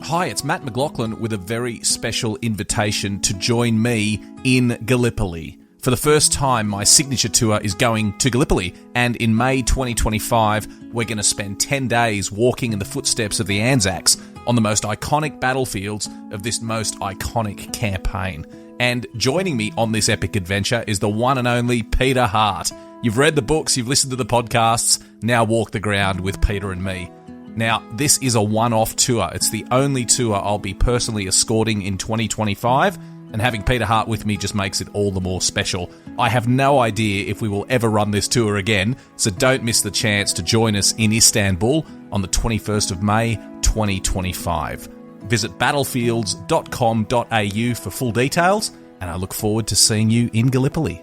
Hi, it's Matt McLachlan with a very special invitation to join me in Gallipoli. For the first time, my signature tour is going to Gallipoli, and in May 2025, we're going to spend 10 days walking in the footsteps of the Anzacs on the most iconic battlefields of this most iconic campaign. And joining me on this epic adventure is the one and only Peter Hart. You've read the books, you've listened to the podcasts, now walk the ground with Peter and me. Now, this is a one-off tour. It's the only tour I'll be personally escorting in 2025, and having Peter Hart with me just makes it all the more special. I have no idea if we will ever run this tour again, so don't miss the chance to join us in Istanbul on the 21st of May, 2025. Visit battlefields.com.au for full details, and I look forward to seeing you in Gallipoli.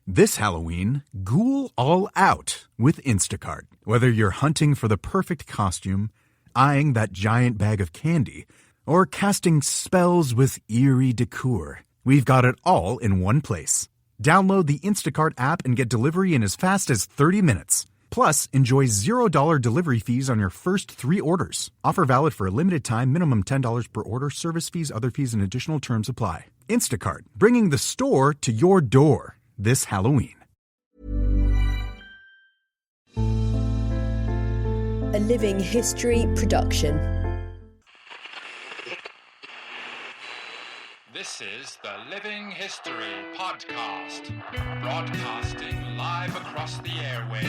This Halloween, ghoul all out with Instacart. Whether you're hunting for the perfect costume, eyeing that giant bag of candy, or casting spells with eerie decor, we've got it all in one place. Download the Instacart app and get delivery in as fast as 30 minutes. Plus, enjoy $0 delivery fees on your first 3 orders. Offer valid for a limited time, minimum $10 per order, service fees, other fees, and additional terms apply. Instacart, bringing the store to your door this Halloween. A Living History production. This is the Living History Podcast, broadcasting live across the airwaves.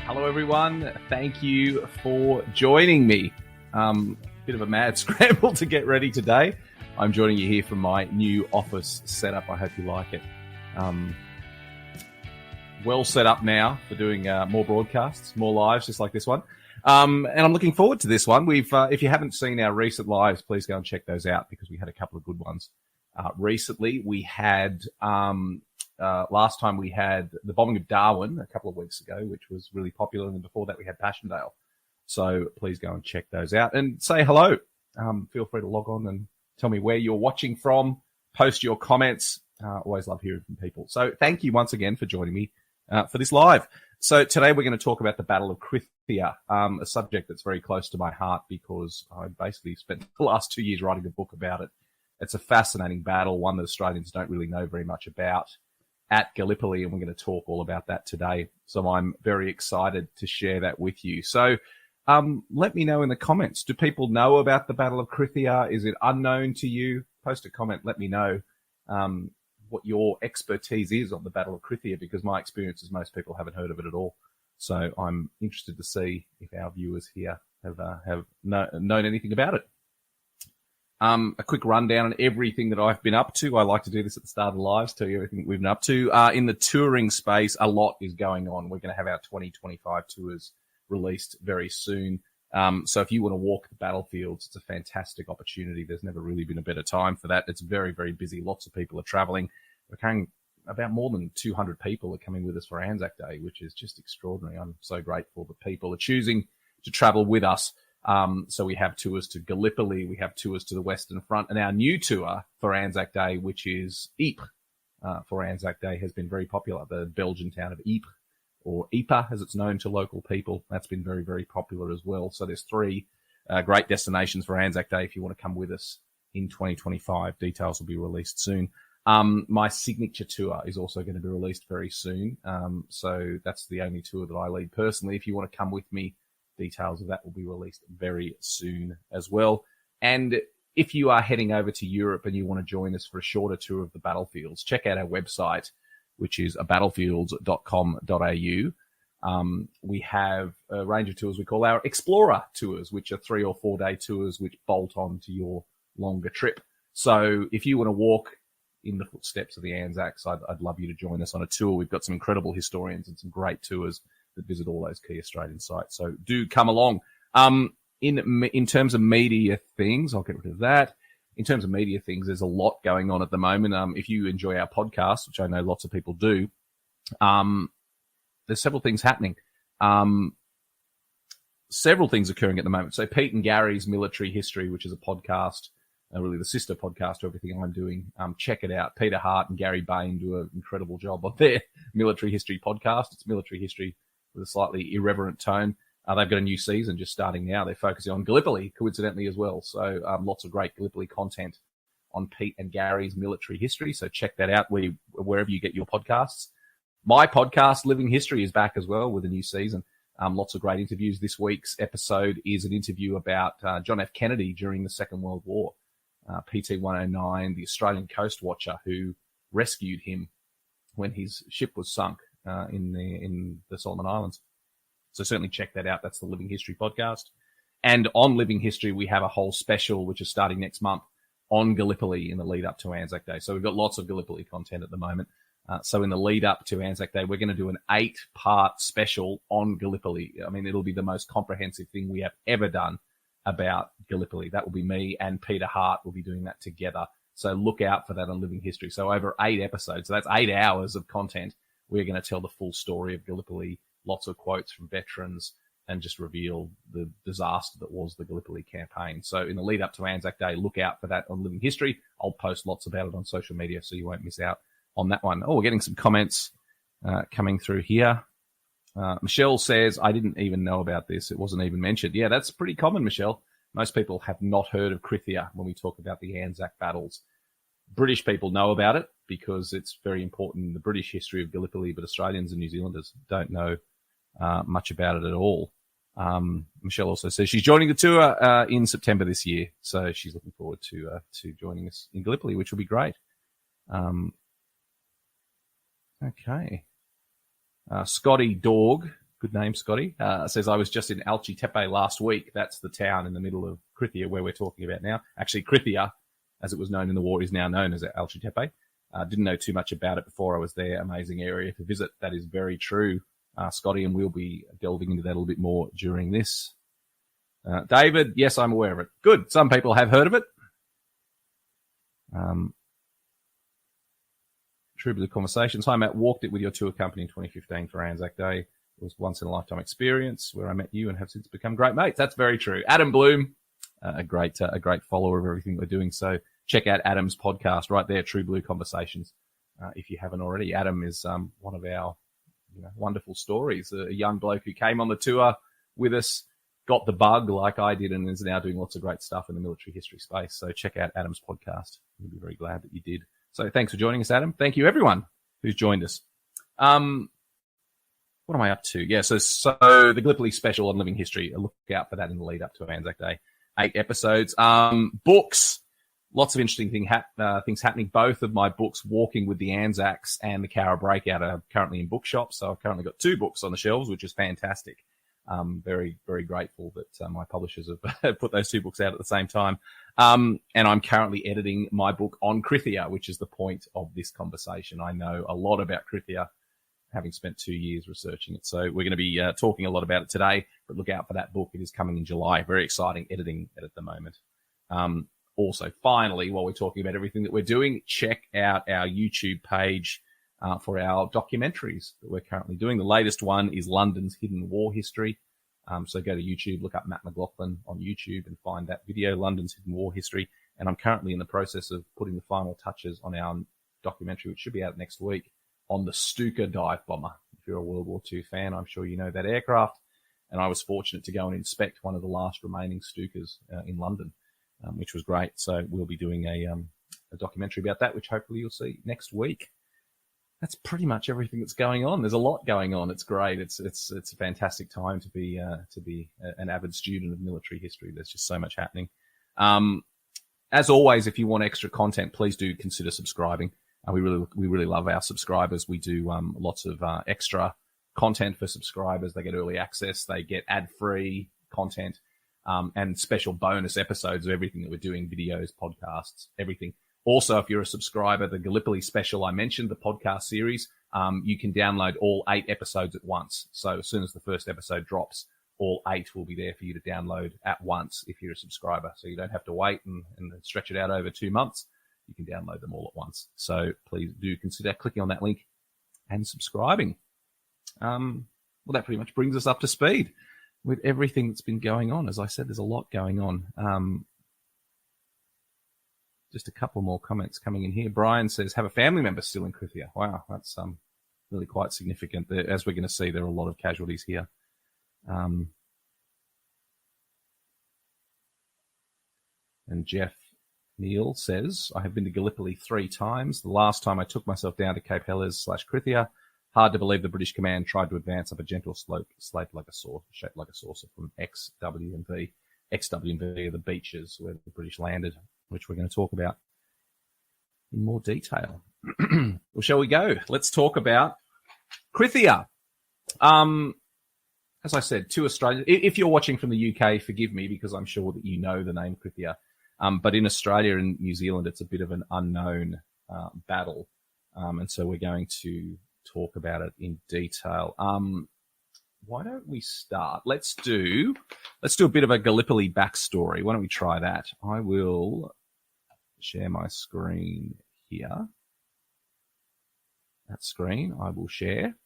Hello, everyone. Thank you for joining me. Bit of a mad scramble to get ready today. I'm joining you here from my new office setup. I hope you like it. Well set up now for doing more broadcasts, more lives, just like this one. And I'm looking forward to this one. If you haven't seen our recent lives, please go and check those out because we had a couple of good ones. Recently, we had last time we had the bombing of Darwin a couple of weeks ago, which was really popular, and then before that we had Passchendaele. So please go and check those out and say hello. Feel free to log on and tell me where you're watching from. Post your comments. Always love hearing from people. So thank you once again for joining me for this live. So today we're going to talk about the Battle of Krithia, a subject that's very close to my heart because I basically spent the last 2 years writing a book about it. It's a fascinating battle, one that Australians don't really know very much about, at Gallipoli, and we're going to talk all about that today. So I'm very excited to share that with you. So let me know in the comments. Do people know about the Battle of Krithia? Is it unknown to you? Post a comment. Let me know what your expertise is on the Battle of Krithia, because my experience is most people haven't heard of it at all. So I'm interested to see if our viewers here have known anything about it. A quick rundown on everything that I've been up to. I like to do this at the start of the lives, tell you everything we've been up to. In the touring space, a lot is going on. We're going to have our 2025 tours released very soon. So if you want to walk the battlefields, it's a fantastic opportunity. There's never really been a better time for that. It's very, very busy. Lots of people are traveling. We're carrying about more than 200 people are coming with us for Anzac Day, which is just extraordinary. I'm so grateful that people are choosing to travel with us. So we have tours to Gallipoli, we have tours to the Western Front, and our new tour for Anzac Day, which is Ypres, for Anzac Day, has been very popular. The Belgian town of Ypres, or Ypres as it's known to local people, that's been very, very popular as well. So there's 3 great destinations for Anzac Day if you want to come with us in 2025. Details will be released soon. My signature tour is also going to be released very soon. So that's the only tour that I lead personally. If you want to come with me, details of that will be released very soon as well. And if you are heading over to Europe and you want to join us for a shorter tour of the battlefields, check out our website, which is battlefields.com.au. We have a range of tours we call our Explorer tours, which are 3 or 4 day tours which bolt on to your longer trip. So if you want to walk in the footsteps of the Anzacs, I'd love you to join us on a tour. We've got some incredible historians and some great tours that visit all those key Australian sites. So do come along. In terms of media things, I'll get rid of that. In terms of media things, there's a lot going on at the moment. If you enjoy our podcast, which I know lots of people do, there's several things happening. Several things occurring at the moment. So Pete and Gary's Military History, which is a podcast really the sister podcast to everything I'm doing. Check it out. Peter Hart and Gary Bain do an incredible job on their military history podcast. It's military history with a slightly irreverent tone. They've got a new season just starting now. They're focusing on Gallipoli, coincidentally, as well. So lots of great Gallipoli content on Pete and Gary's military history. So check that out wherever you get your podcasts. My podcast, Living History, is back as well with a new season. Lots of great interviews. This week's episode is an interview about John F. Kennedy during the Second World War. PT-109, the Australian coast watcher who rescued him when his ship was sunk in the Solomon Islands. So certainly check that out. That's the Living History podcast. And on Living History, we have a whole special, which is starting next month, on Gallipoli in the lead up to Anzac Day. So we've got lots of Gallipoli content at the moment. So in the lead up to Anzac Day, we're going to do an 8-part special on Gallipoli. I mean, it'll be the most comprehensive thing we have ever done about Gallipoli. That will be me and Peter Hart will be doing that together. So look out for that on Living History. So over 8 episodes, so that's 8 hours of content. We're going to tell the full story of Gallipoli, lots of quotes from veterans, and just reveal the disaster that was the Gallipoli campaign. So in the lead up to Anzac Day, look out for that on Living History. I'll post lots about it on social media so you won't miss out on that one. Oh, we're getting some comments coming through here. Michelle says, I didn't even know about this. It wasn't even mentioned. Yeah, that's pretty common, Michelle. Most people have not heard of Krithia when we talk about the Anzac battles. British people know about it because it's very important in the British history of Gallipoli, but Australians and New Zealanders don't know much about it at all. Michelle also says she's joining the tour in September this year, so she's looking forward to joining us in Gallipoli, which will be great. Okay. Scotty Dog, good name, Scotty, says, I was just in Alchi Tepe last week. That's the town in the middle of Krithia where we're talking about now. Actually, Krithia, as it was known in the war, is now known as Alchi Tepe. Didn't know too much about it before I was there. Amazing area to visit. That is very true, Scotty, and we'll be delving into that a little bit more during this. David, yes, I'm aware of it. Good. Some people have heard of it. True Blue Conversations. Hi, Matt. Walked it with your tour company in 2015 for Anzac Day. It was once in a lifetime experience where I met you and have since become great mates. That's very true. Adam Bloom, a great follower of everything we're doing. So check out Adam's podcast right there, True Blue Conversations, if you haven't already. Adam is one of our wonderful stories. A young bloke who came on the tour with us, got the bug like I did, and is now doing lots of great stuff in the military history space. So check out Adam's podcast. We'll be very glad that you did. So thanks for joining us, Adam. Thank you, everyone who's joined us. What am I up to? Yeah, so the Gallipoli special on Living History. Look out for that in the lead up to Anzac Day. 8 episodes. Books. Lots of interesting things happening. Both of my books, Walking with the Anzacs and The Cowra Breakout, are currently in bookshops. So I've currently got 2 books on the shelves, which is fantastic. Very, very grateful that my publishers have put those 2 books out at the same time. And I'm currently editing my book on Krithia, which is the point of this conversation. I know a lot about Krithia, having spent 2 years researching it. So we're going to be talking a lot about it today, but look out for that book. It is coming in July. Very exciting editing it at the moment. Also, finally, while we're talking about everything that we're doing, check out our YouTube page for our documentaries that we're currently doing. The latest one is London's Hidden War History. So go to YouTube, look up Matt McLachlan on YouTube and find that video, London's Hidden War History. And I'm currently in the process of putting the final touches on our documentary, which should be out next week, on the Stuka dive bomber. If you're a World War II fan, I'm sure you know that aircraft. And I was fortunate to go and inspect one of the last remaining Stukas in London, which was great. So we'll be doing a documentary about that, which hopefully you'll see next week. That's pretty much everything that's going on. There's a lot going on. It's great. It's a fantastic time to be an avid student of military history. There's just so much happening. As always, if you want extra content, please do consider subscribing. We really love our subscribers. We do lots of extra content for subscribers. They get early access. They get ad-free content and special bonus episodes of everything that we're doing, videos, podcasts, everything. Also, if you're a subscriber, the Gallipoli special I mentioned, the podcast series, you can download all 8 episodes at once. So as soon as the first episode drops, all 8 will be there for you to download at once if you're a subscriber. So you don't have to wait and stretch it out over 2 months. You can download them all at once. So please do consider clicking on that link and subscribing. Well, that pretty much brings us up to speed with everything that's been going on. As I said, there's a lot going on. Just a couple more comments coming in here. Brian says, have a family member still in Krithia. Wow, that's really quite significant. As we're going to see, there are a lot of casualties here. And Jeff Neal says, I have been to Gallipoli 3 times. The last time I took myself down to Cape Helles/Krithia. Hard to believe the British command tried to advance up a gentle slope shaped like a saucer from XW and V. XW and V are the beaches where the British landed, which we're going to talk about in more detail. Well, shall we go? Let's talk about Krithia. As I said, 2 Australians. If you're watching from the UK, forgive me because I'm sure that you know the name Krithia. But in Australia and New Zealand, it's a bit of an unknown battle. And so we're going to talk about it in detail. Why don't we start? Let's do a bit of a Gallipoli backstory. Why don't we try that? I will share my screen here. That screen I will share.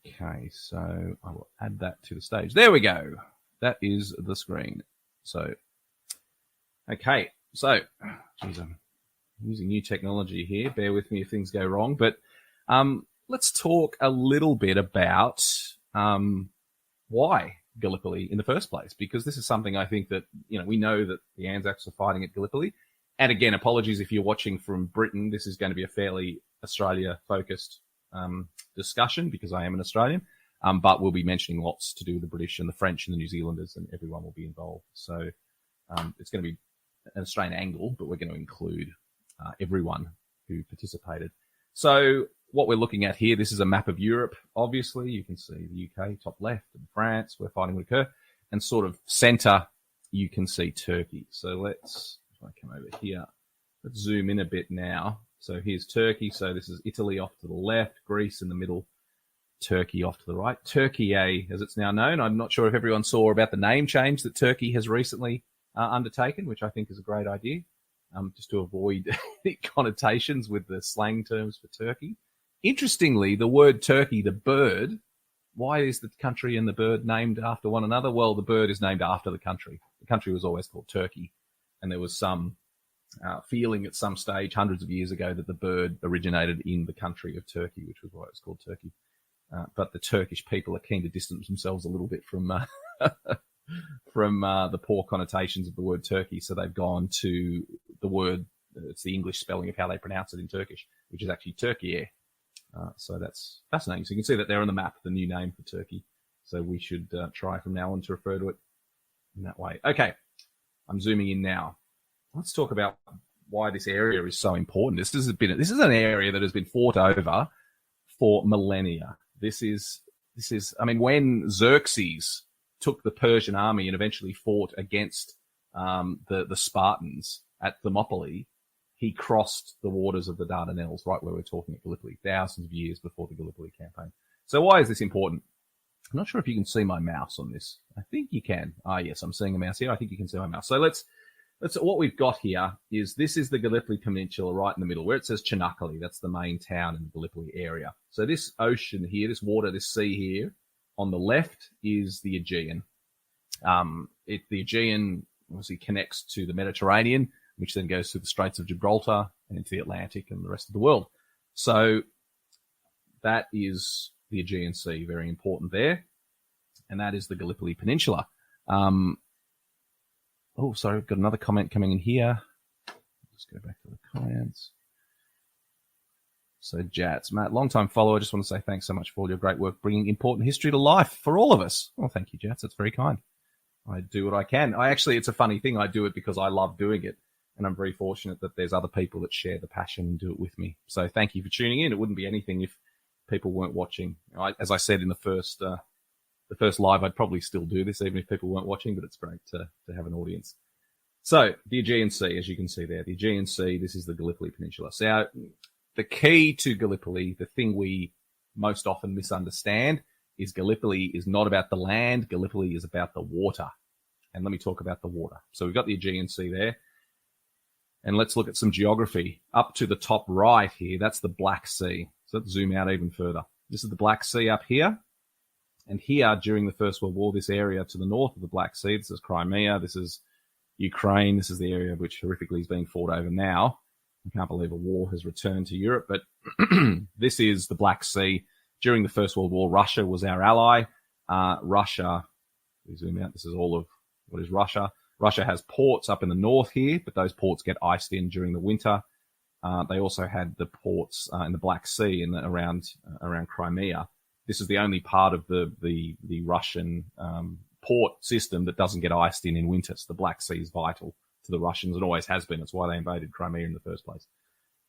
Okay, so I will add that to the stage. There we go. That is the screen. So, okay. So, geez, I'm using new technology here. Bear with me if things go wrong. But let's talk a little bit about why Gallipoli in the first place, because this is something I think that, we know that the Anzacs are fighting at Gallipoli. And again, apologies if you're watching from Britain. This is going to be a fairly Australia-focused discussion because I am an Australian. But we'll be mentioning lots to do with the British and the French and the New Zealanders, and everyone will be involved. So it's going to be an Australian angle, but we're going to include everyone who participated. So what we're looking at here, this is a map of Europe. Obviously, you can see the UK top left and France, where fighting would occur. And sort of center, you can see Turkey. So if I come over here, let's zoom in a bit now. So here's Turkey. So this is Italy off to the left, Greece in the middle, Turkey off to the right. Turkey, as it's now known. I'm not sure if everyone saw about the name change that Turkey has recently undertaken, which I think is a great idea, just to avoid connotations with the slang terms for Turkey. Interestingly, the word turkey, the bird, why is the country and the bird named after one another? Well, the bird is named after the country. The country was always called Turkey, and there was some feeling at some stage hundreds of years ago that the bird originated in the country of Turkey, which was why it was called Turkey. But the Turkish people are keen to distance themselves a little bit from the poor connotations of the word Turkey, so they've gone to the word, it's the English spelling of how they pronounce it in Turkish, which is actually Turkiye. So that's fascinating. So you can see that there on the map, the new name for Turkey. So we should try from now on to refer to it in that way. Okay, I'm zooming in now. Let's talk about why this area is so important. This is an area that has been fought over for millennia. This is. I mean, when Xerxes took the Persian army and eventually fought against the Spartans at Thermopylae, he crossed the waters of the Dardanelles, right where we're talking at Gallipoli, thousands of years before the Gallipoli campaign. So why is this important? I'm not sure if you can see my mouse on this. I think you can. Yes, I'm seeing a mouse here. I think you can see my mouse. So let's what we've got here is this is the Gallipoli Peninsula right in the middle where it says Çanakkale. That's the main town in the Gallipoli area. So this ocean here, this water, this sea here on the left is the Aegean. The Aegean obviously connects to the Mediterranean, which then goes through the Straits of Gibraltar and into the Atlantic and the rest of the world. So that is the Aegean Sea, very important there. And that is the Gallipoli Peninsula. Sorry, I've got another comment coming in here. Let's go back to the comments. So Jats, Matt, long-time follower, just want to say thanks so much for all your great work bringing important history to life for all of us. Well, thank you, Jats. That's very kind. I do what I can. It's a funny thing. I do it because I love doing it. And I'm very fortunate that there's other people that share the passion and do it with me. So thank you for tuning in. It wouldn't be anything if people weren't watching. As I said in the first live, I'd probably still do this even if people weren't watching, but it's great to have an audience. So the Aegean Sea, as you can see there, the Aegean Sea, this is the Gallipoli Peninsula. So the key to Gallipoli, the thing we most often misunderstand, is Gallipoli is not about the land. Gallipoli is about the water. And let me talk about the water. So we've got the Aegean Sea there. And let's look at some geography. Up to the top right here, that's the Black Sea. So let's zoom out even further. This is the Black Sea up here. And here, during the First World War, this area to the north of the Black Sea, this is Crimea, this is Ukraine, this is the area which horrifically is being fought over now. I can't believe a war has returned to Europe, but this is the Black Sea. During the First World War, Russia was our ally. Russia, we zoom out, this is all of what is Russia. Russia has ports up in the north here, but those ports get iced in during the winter. They also had the ports in the Black Sea and around Crimea. This is the only part of the Russian port system that doesn't get iced in winter. So the Black Sea is vital to the Russians and always has been. That's why they invaded Crimea in the first place.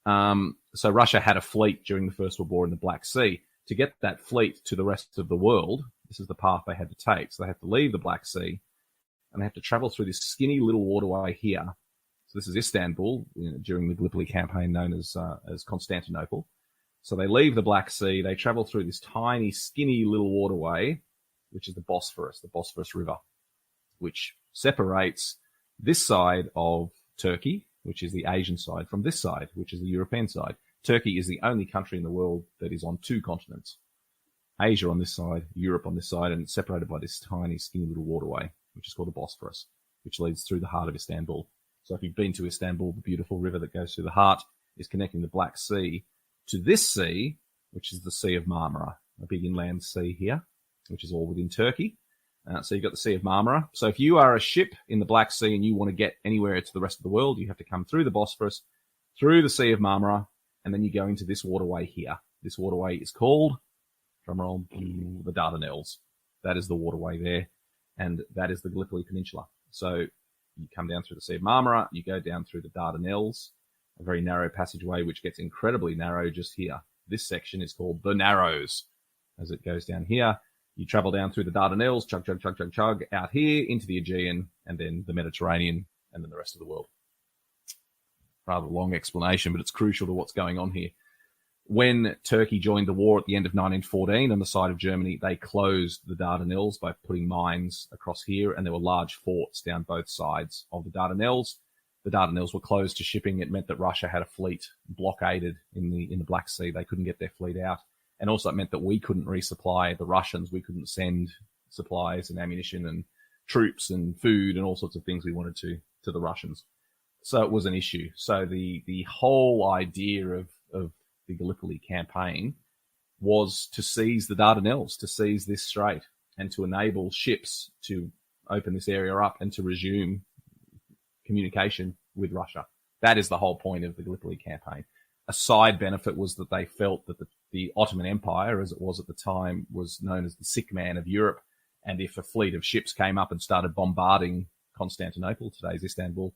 So Russia had a fleet during the First World War in the Black Sea. To get that fleet to the rest of the world, this is the path they had to take. So they have to leave the Black Sea and they have to travel through this skinny little waterway here. So this is Istanbul, during the Gallipoli campaign known as Constantinople. So they leave the Black Sea, they travel through this tiny, skinny little waterway, which is the Bosphorus River, which separates this side of Turkey, which is the Asian side, from this side, which is the European side. Turkey is the only country in the world that is on two continents. Asia on this side, Europe on this side, and it's separated by this tiny, skinny little waterway, which is called the Bosphorus, which leads through the heart of Istanbul. So if you've been to Istanbul, the beautiful river that goes through the heart is connecting the Black Sea to this sea, which is the Sea of Marmara, a big inland sea here, which is all within Turkey. So you've got the Sea of Marmara. So if you are a ship in the Black Sea and you want to get anywhere to the rest of the world, you have to come through the Bosphorus, through the Sea of Marmara, and then you go into this waterway here. This waterway is called, drumroll, the Dardanelles. That is the waterway there, and that is the Gallipoli Peninsula. So you come down through the Sea of Marmara, you go down through the Dardanelles, a very narrow passageway which gets incredibly narrow just here. This section is called the Narrows. As it goes down here, you travel down through the Dardanelles, chug, out here into the Aegean, and then the Mediterranean, and then the rest of the world. Rather long explanation, but it's crucial to what's going on here. When Turkey joined the war at the end of 1914 on the side of Germany, they closed the Dardanelles by putting mines across here, and there were large forts down both sides of the Dardanelles. The Dardanelles were closed to shipping. It meant that Russia had a fleet blockaded in the Black Sea. They couldn't get their fleet out. And also it meant that we couldn't resupply the Russians. We couldn't send supplies and ammunition and troops and food and all sorts of things we wanted to the Russians. So it was an issue. So the whole idea of the Gallipoli campaign was to seize the Dardanelles, to seize this strait, and to enable ships to open this area up and to resume communication with Russia. That is the whole point of the Gallipoli campaign. A side benefit was that they felt that the Ottoman Empire, as it was at the time, was known as the sick man of Europe. And if a fleet of ships came up and started bombarding Constantinople, today's Istanbul,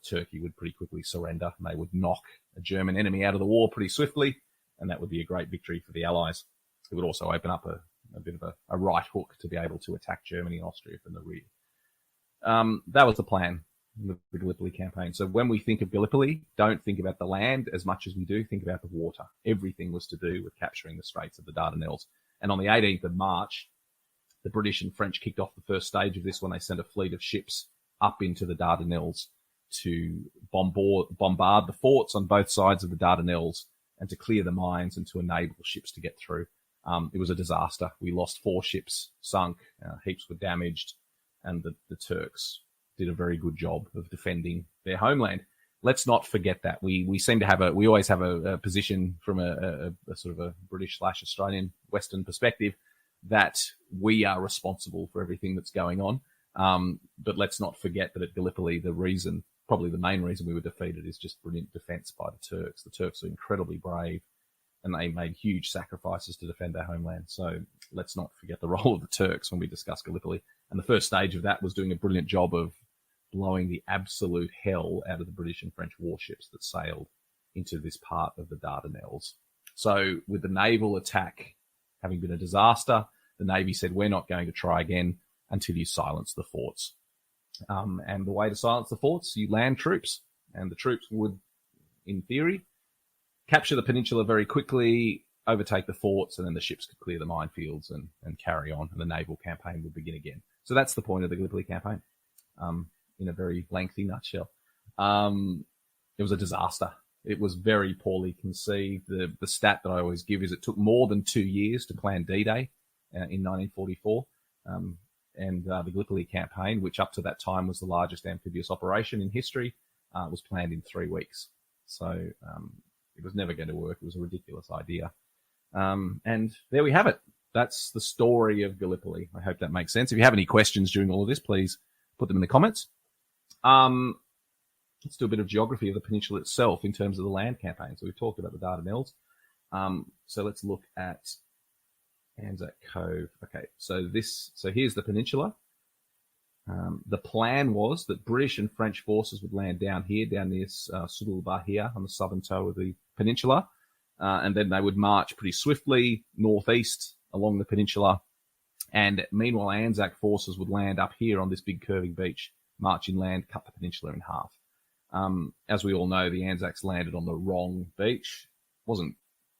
Turkey would pretty quickly surrender, and they would knock a German enemy out of the war pretty swiftly, and that would be a great victory for the Allies. It would also open up a bit of a right hook to be able to attack Germany and Austria from the rear. That was the plan with the Gallipoli campaign. So when we think of Gallipoli, don't think about the land as much as we do think about the water. Everything was to do with capturing the Straits of the Dardanelles. And on the 18th of March, the British and French kicked off the first stage of this when they sent a fleet of ships up into the Dardanelles to bombard the forts on both sides of the Dardanelles and to clear the mines and to enable ships to get through. It was a disaster. We lost 4 ships, sunk, heaps were damaged, and the Turks did a very good job of defending their homeland. Let's not forget that. We seem to we always have a position from a sort of a British/Australian Western perspective that we are responsible for everything that's going on. But let's not forget that at Gallipoli, probably the main reason we were defeated is just brilliant defense by the Turks. The Turks are incredibly brave, and they made huge sacrifices to defend their homeland. So let's not forget the role of the Turks when we discuss Gallipoli. And the first stage of that was doing a brilliant job of blowing the absolute hell out of the British and French warships that sailed into this part of the Dardanelles. So with the naval attack having been a disaster, the Navy said, we're not going to try again until you silence the forts. And the way to silence the forts, you land troops, and the troops would, in theory, capture the peninsula very quickly, overtake the forts, and then the ships could clear the minefields and carry on, and the naval campaign would begin again. So that's the point of the Gallipoli campaign, in a very lengthy nutshell. It was a disaster. It was very poorly conceived. The stat that I always give is it took more than 2 years to plan D-Day. in 1944. And the Gallipoli campaign, which up to that time was the largest amphibious operation in history, was planned in 3 weeks. So it was never going to work. It was a ridiculous idea. And there we have it. That's the story of Gallipoli. I hope that makes sense. If you have any questions during all of this, please put them in the comments. Let's do a bit of geography of the peninsula itself in terms of the land campaign. So we've talked about the Dardanelles. So let's look at Anzac Cove. Okay, so here's the peninsula. The plan was that British and French forces would land down near Sudal Bahia on the southern toe of the peninsula, and then they would march pretty swiftly northeast along the peninsula, and meanwhile Anzac forces would land up here on this big curving beach, march inland, cut the peninsula in half. As we all know, the Anzacs landed on the wrong beach. Wasn't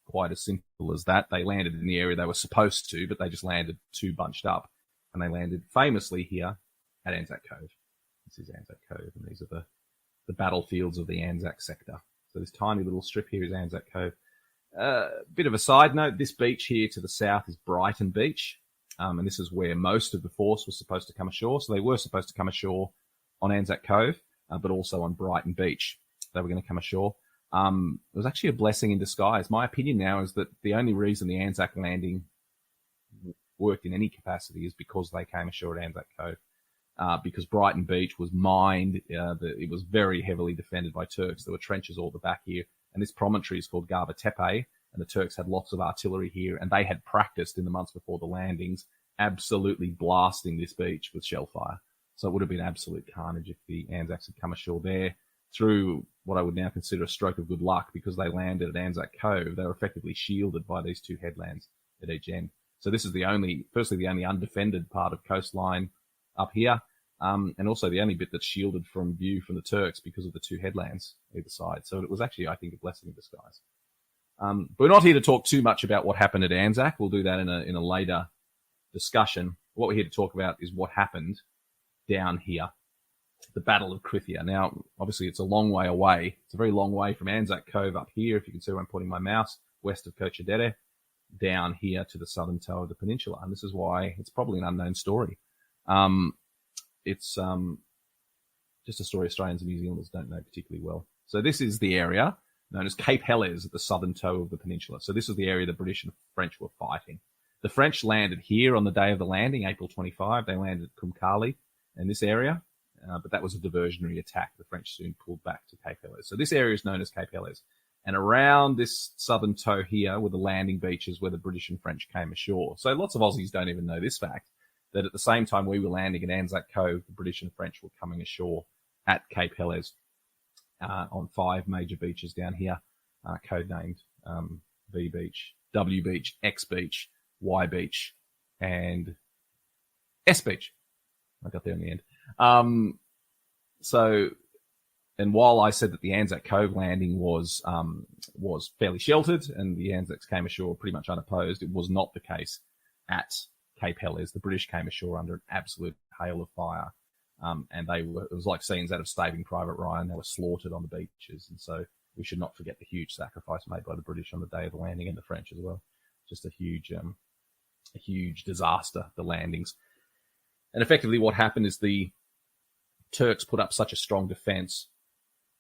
quite as simple as that. They landed in the area they were supposed to, but they just landed too bunched up, and they landed famously here at Anzac Cove. This is Anzac Cove, and these are the battlefields of the Anzac sector. So this tiny little strip here is Anzac Cove. Bit of a side note, this beach here to the south is Brighton Beach, and this is where most of the force was supposed to come ashore. So they were supposed to come ashore on Anzac Cove, but also on Brighton Beach. They were going to come ashore. It was actually a blessing in disguise. My opinion now is that the only reason the Anzac landing worked in any capacity is because they came ashore at Anzac Cove. Because Brighton Beach was mined. It was very heavily defended by Turks. There were trenches all the back here. And this promontory is called Gaba Tepe, and the Turks had lots of artillery here, and they had practiced in the months before the landings, absolutely blasting this beach with shell fire. So it would have been absolute carnage if the Anzacs had come ashore there through what I would now consider a stroke of good luck, because they landed at Anzac Cove. They were effectively shielded by these two headlands at each end. So this is the only undefended part of coastline up here, and also the only bit that's shielded from view from the Turks because of the two headlands either side. So it was actually, I think, a blessing in disguise. But we're not here to talk too much about what happened at Anzac. We'll do that in a later discussion. What we're here to talk about is what happened down here, the Battle of Krithia. Now, obviously, it's a long way away. It's a very long way from Anzac Cove up here, if you can see where I'm pointing my mouse, west of Kochadere, down here to the southern toe of the peninsula. And this is why it's probably an unknown story. It's just a story Australians and New Zealanders don't know particularly well. So this is the area known as Cape Helles at the southern toe of the peninsula. So this is the area the British and French were fighting. The French landed here on the day of the landing, April 25. They landed at Kumkali in this area, but that was a diversionary attack. The French soon pulled back to Cape Helles. So this area is known as Cape Helles. And around this southern toe here were the landing beaches where the British and French came ashore. So lots of Aussies don't even know this fact, that at the same time we were landing at Anzac Cove, the British and French were coming ashore at Cape Helles on 5 major beaches down here, codenamed V Beach, W Beach, X Beach, Y Beach, and S Beach. I got there in the end. And while I said that the Anzac Cove landing was fairly sheltered and the Anzacs came ashore pretty much unopposed, it was not the case at Cape Helles. The British came ashore under an absolute hail of fire. And it was like scenes out of Saving Private Ryan. They were slaughtered on the beaches. And so we should not forget the huge sacrifice made by the British on the day of the landing, and the French as well. Just a huge disaster, the landings. And effectively what happened is the Turks put up such a strong defense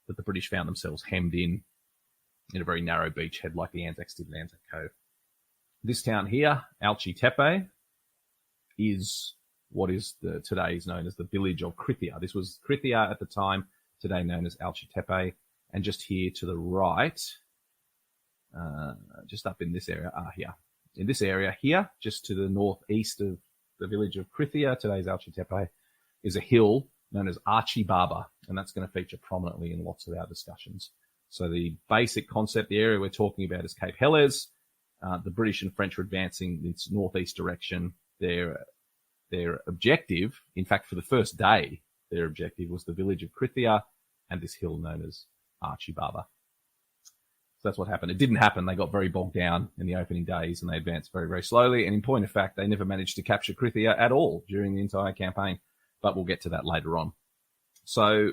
that the British found themselves hemmed in a very narrow beachhead like the Anzacs did in Anzac Cove. This town here, Alchi Tepe, is what is today is known as the village of Krithia. This was Krithia at the time, today known as Alchi Tepe. And just here to the right, just up in this area, here. In this area here, just to the northeast of the village of Krithia, today's Alchi Tepe, is a hill known as Archie Baba, and that's going to feature prominently in lots of our discussions. So the basic concept, the area we're talking about is Cape Helles. The British and French were advancing in its northeast direction. Their objective, in fact, for the first day, their objective was the village of Krithia and this hill known as Archie Baba. So that's what happened. It didn't happen. They got very bogged down in the opening days and they advanced very, very slowly. And in point of fact, they never managed to capture Krithia at all during the entire campaign. But we'll get to that later on. So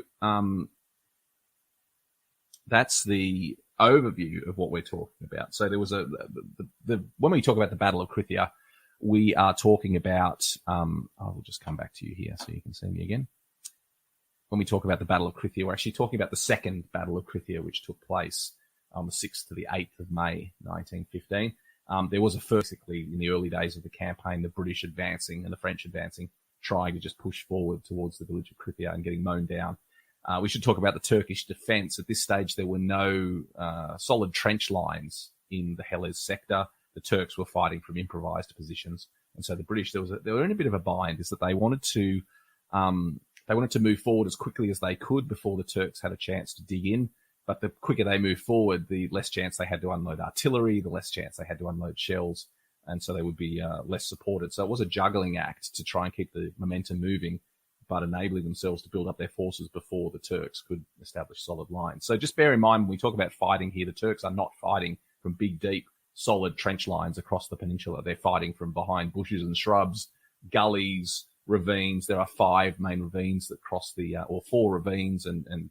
that's the overview of what we're talking about. So there was when we talk about the Battle of Krithia, we are talking about, I will just come back to you here so you can see me again. When we talk about the Battle of Krithia, we're actually talking about the Second Battle of Krithia, which took place on the 6th to the 8th of May, 1915. There was basically in the early days of the campaign, the British advancing and the French advancing, trying to just push forward towards the village of Krithia and getting mown down. We should talk about the Turkish defence. At this stage, there were no solid trench lines in the Helles sector. The Turks were fighting from improvised positions. And so the British, they were in a bit of a bind, is that they wanted to move forward as quickly as they could before the Turks had a chance to dig in. But the quicker they moved forward, the less chance they had to unload artillery, the less chance they had to unload shells. And so they would be less supported. So it was a juggling act to try and keep the momentum moving, but enabling themselves to build up their forces before the Turks could establish solid lines. So just bear in mind, when we talk about fighting here, the Turks are not fighting from big, deep, solid trench lines across the peninsula. They're fighting from behind bushes and shrubs, gullies, ravines. There are 5 main ravines that cross or 4 ravines and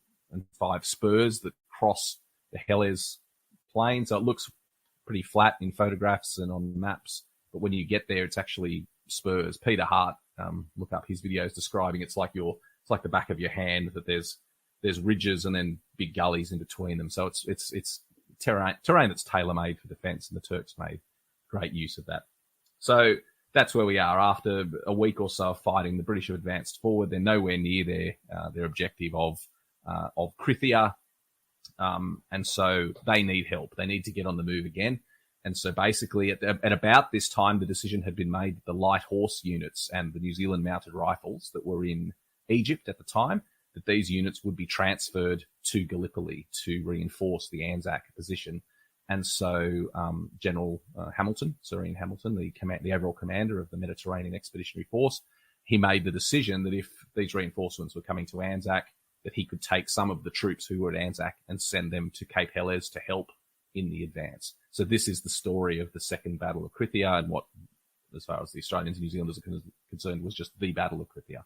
5 spurs that cross the Helles plain. So it looks pretty flat in photographs and on maps, but when you get there, it's actually spurs. Peter Hart, look up his videos describing it's like the back of your hand, that there's ridges and then big gullies in between them. So it's terrain that's tailor-made for defence, and the Turks made great use of that. So that's where we are. After a week or so of fighting, the British have advanced forward. They're nowhere near their objective of Krithia. And so they need help. They need to get on the move again. And so basically at about this time, the decision had been made that the light horse units and the New Zealand mounted rifles that were in Egypt at the time, that these units would be transferred to Gallipoli to reinforce the Anzac position. And so General Hamilton, Sir Ian Hamilton, the overall commander of the Mediterranean Expeditionary Force, he made the decision that if these reinforcements were coming to Anzac, that he could take some of the troops who were at Anzac and send them to Cape Helles to help in the advance. So this is the story of the Second Battle of Krithia, and what, as far as the Australians and New Zealanders are concerned, was just the Battle of Krithia.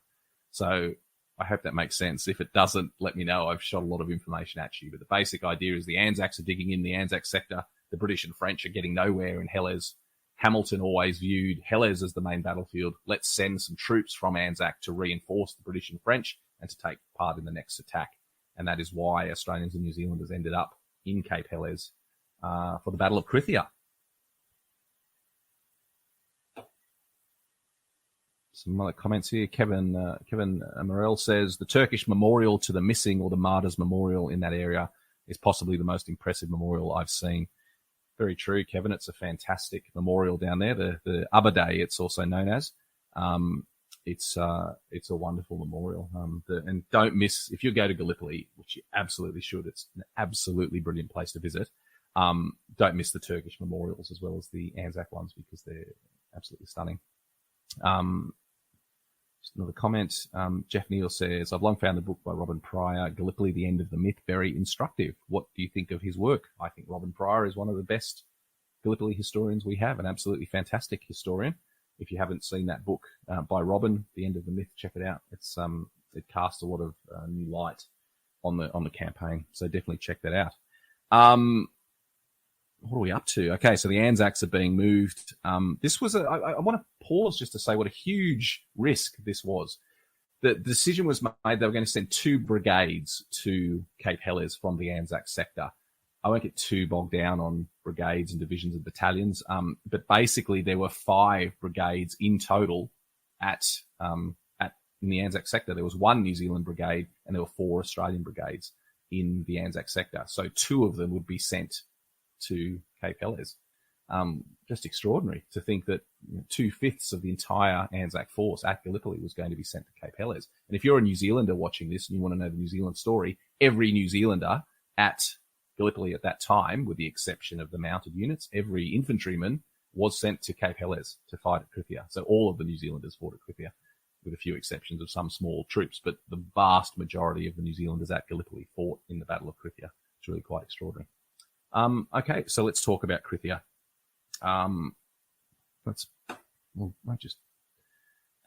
So I hope that makes sense. If it doesn't, let me know. I've shot a lot of information at you. But the basic idea is the Anzacs are digging in the Anzac sector. The British and French are getting nowhere in Helles. Hamilton always viewed Helles as the main battlefield. Let's send some troops from Anzac to reinforce the British and French and to take part in the next attack. And that is why Australians and New Zealanders ended up in Cape Helles for the Battle of Krithia. Some other comments here. Kevin Morel says, the Turkish memorial to the missing, or the martyrs memorial in that area, is possibly the most impressive memorial I've seen. Very true, Kevin. It's a fantastic memorial down there. The Abadeh, it's also known as. It's a wonderful memorial. And don't miss, if you go to Gallipoli, which you absolutely should, it's an absolutely brilliant place to visit. Don't miss the Turkish memorials as well as the Anzac ones, because they're absolutely stunning. Just another comment. Jeff Neal says, I've long found the book by Robin Pryor, Gallipoli, The End of the Myth, very instructive. What do you think of his work? I think Robin Pryor is one of the best Gallipoli historians we have, an absolutely fantastic historian. If you haven't seen that book by Robin, The End of the Myth, check it out. It casts a lot of new light on the campaign, so definitely check that out. What are we up to? Okay, so the Anzacs are being moved. This was I want to pause just to say what a huge risk this was. The decision was made they were going to send 2 brigades to Cape Helles from the Anzac sector. I won't get too bogged down on brigades and divisions and battalions, but basically there were 5 brigades in total in the Anzac sector. There was 1 New Zealand brigade and there were 4 Australian brigades in the Anzac sector. So 2 of them would be sent to Cape Helles. Just extraordinary to think that 2/5 of the entire Anzac force at Gallipoli was going to be sent to Cape Helles. And if you're a New Zealander watching this and you want to know the New Zealand story, every New Zealander at Gallipoli at that time, with the exception of the mounted units, every infantryman was sent to Cape Helles to fight at Krithia. So all of the New Zealanders fought at Krithia, with a few exceptions of some small troops, but the vast majority of the New Zealanders at Gallipoli fought in the Battle of Krithia. It's really quite extraordinary. Okay, so let's talk about Krithia. I